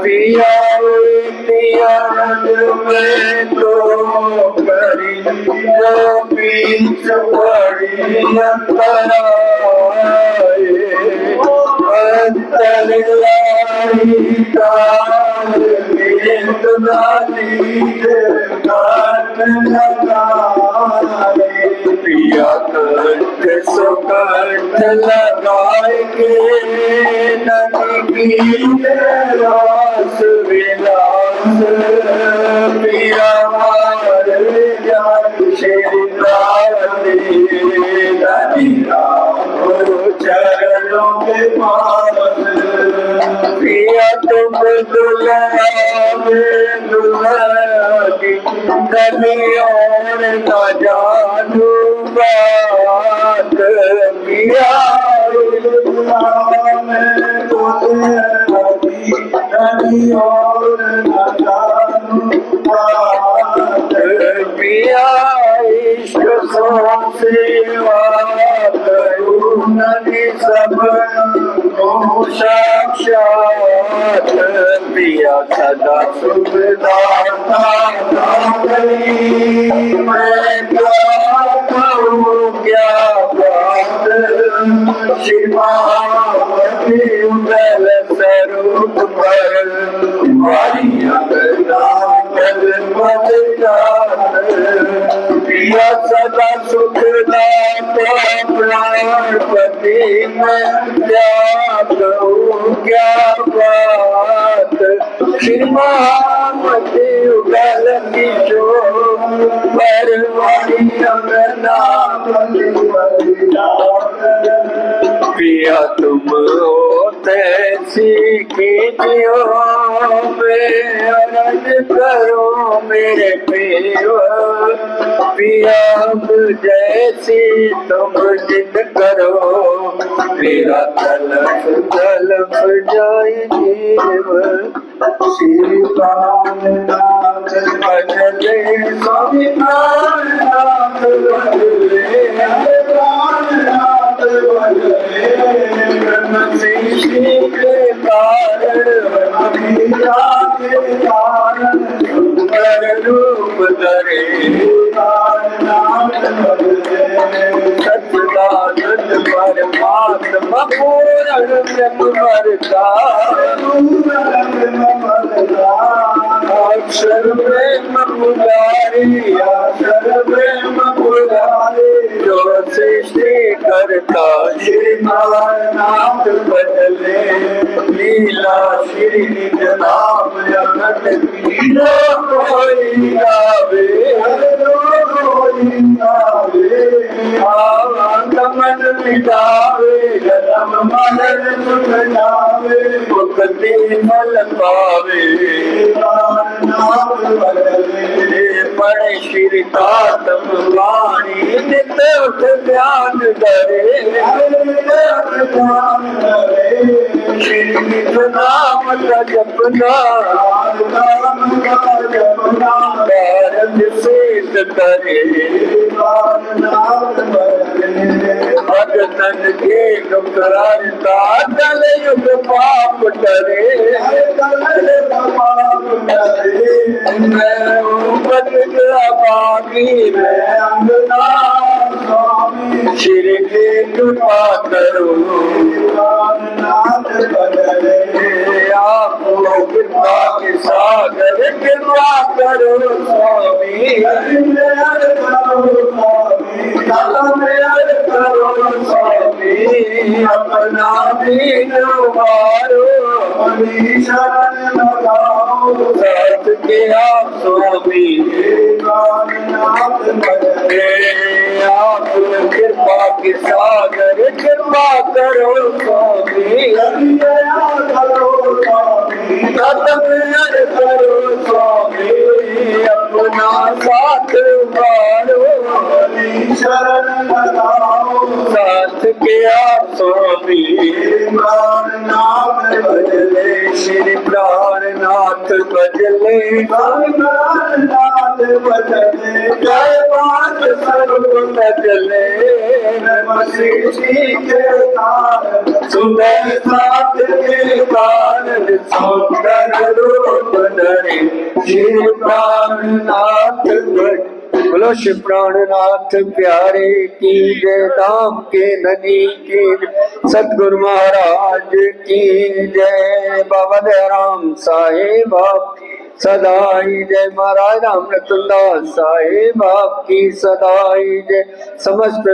Speaker 4: पिया पिया में तो करी जो बीच पड़ी पिया कंठ सुकंठ लगाए के नदी की रास विलास पिया मारे जान श्री राधे चरणों के पास पिया तुम दुल्हा में दुल्हा की कभी और न जानू बात पिया
Speaker 3: कहीं और न जानूं बात।
Speaker 4: पिया इश्क सो सेवा करूं नदी सब को साक्षात। पिया सदा सुखदाता मैं क्या कहूँ क्या बात। शिवावती उदल स्वरूप पर मारिया पिया सदा सुखदाता प्राणपति मैं क्या कहूँ क्या बात। श्रीमावती उगल किशोर परवानी पिया तुम होते कीजियो मैं अर्ज करो मेरे पिया। पिया जैसी तुम जिद करो मेरा तलफ तलफ जाए जीव। श्री प्राणनाथ भजले स्वामी प्राणनाथ भजले प्राणनाथ भजले श्री के कारण के कारण सुंदर रूप धरे प्राणनाथ भजले सच्चिदानंद परमात्मा पूर्ण ब्रह्म भरता अक्षर ब्रह्म पुजारी अक्षर ब्रह्म पुजारी जो सृष्टि करता श्री नाथ बदले लीला श्री निज नाम जगत लीला कोई गावे कोई गावे मन मिटावे जन्म मरण सुख जावे मुक्ति फल पावे पढ़े श्री तातम वाणी नित उठ ध्यान धरे श्री निज नाम का जपना सिद्ध करे भगतन के दुखहरता तल युग पाप डरे। मैं ऊपर बागी मैं अंगना स्वामी श्री की कृपा करो आपको कृपा के सागर कृपा करो स्वामी करो स्वामी अपना दीन उबारो शरण लगाओ सत के आप स्वामी आप कृपा के सागर कृपा करो स्वामी करो स्वामी अपना साथ उबारो शरण लगाओ साथ के आप स्वामी प्राणनाथ भजले श्री प्राणनाथ भजले प्राणनाथ भजले जय पाठ सर्व भजले श्री के कारण सुंदर साथ के कारण सुंदर रूप धरे श्री प्राणनाथ भजले। बोलो शिव प्राणनाथ प्यारे की जय धाम के नदी की सतगुरु महाराज की जय। बाबा दयाराम साहेब सदाई जय। महाराज राम रतनदास साहेब आपकी सदाई जय। समस्त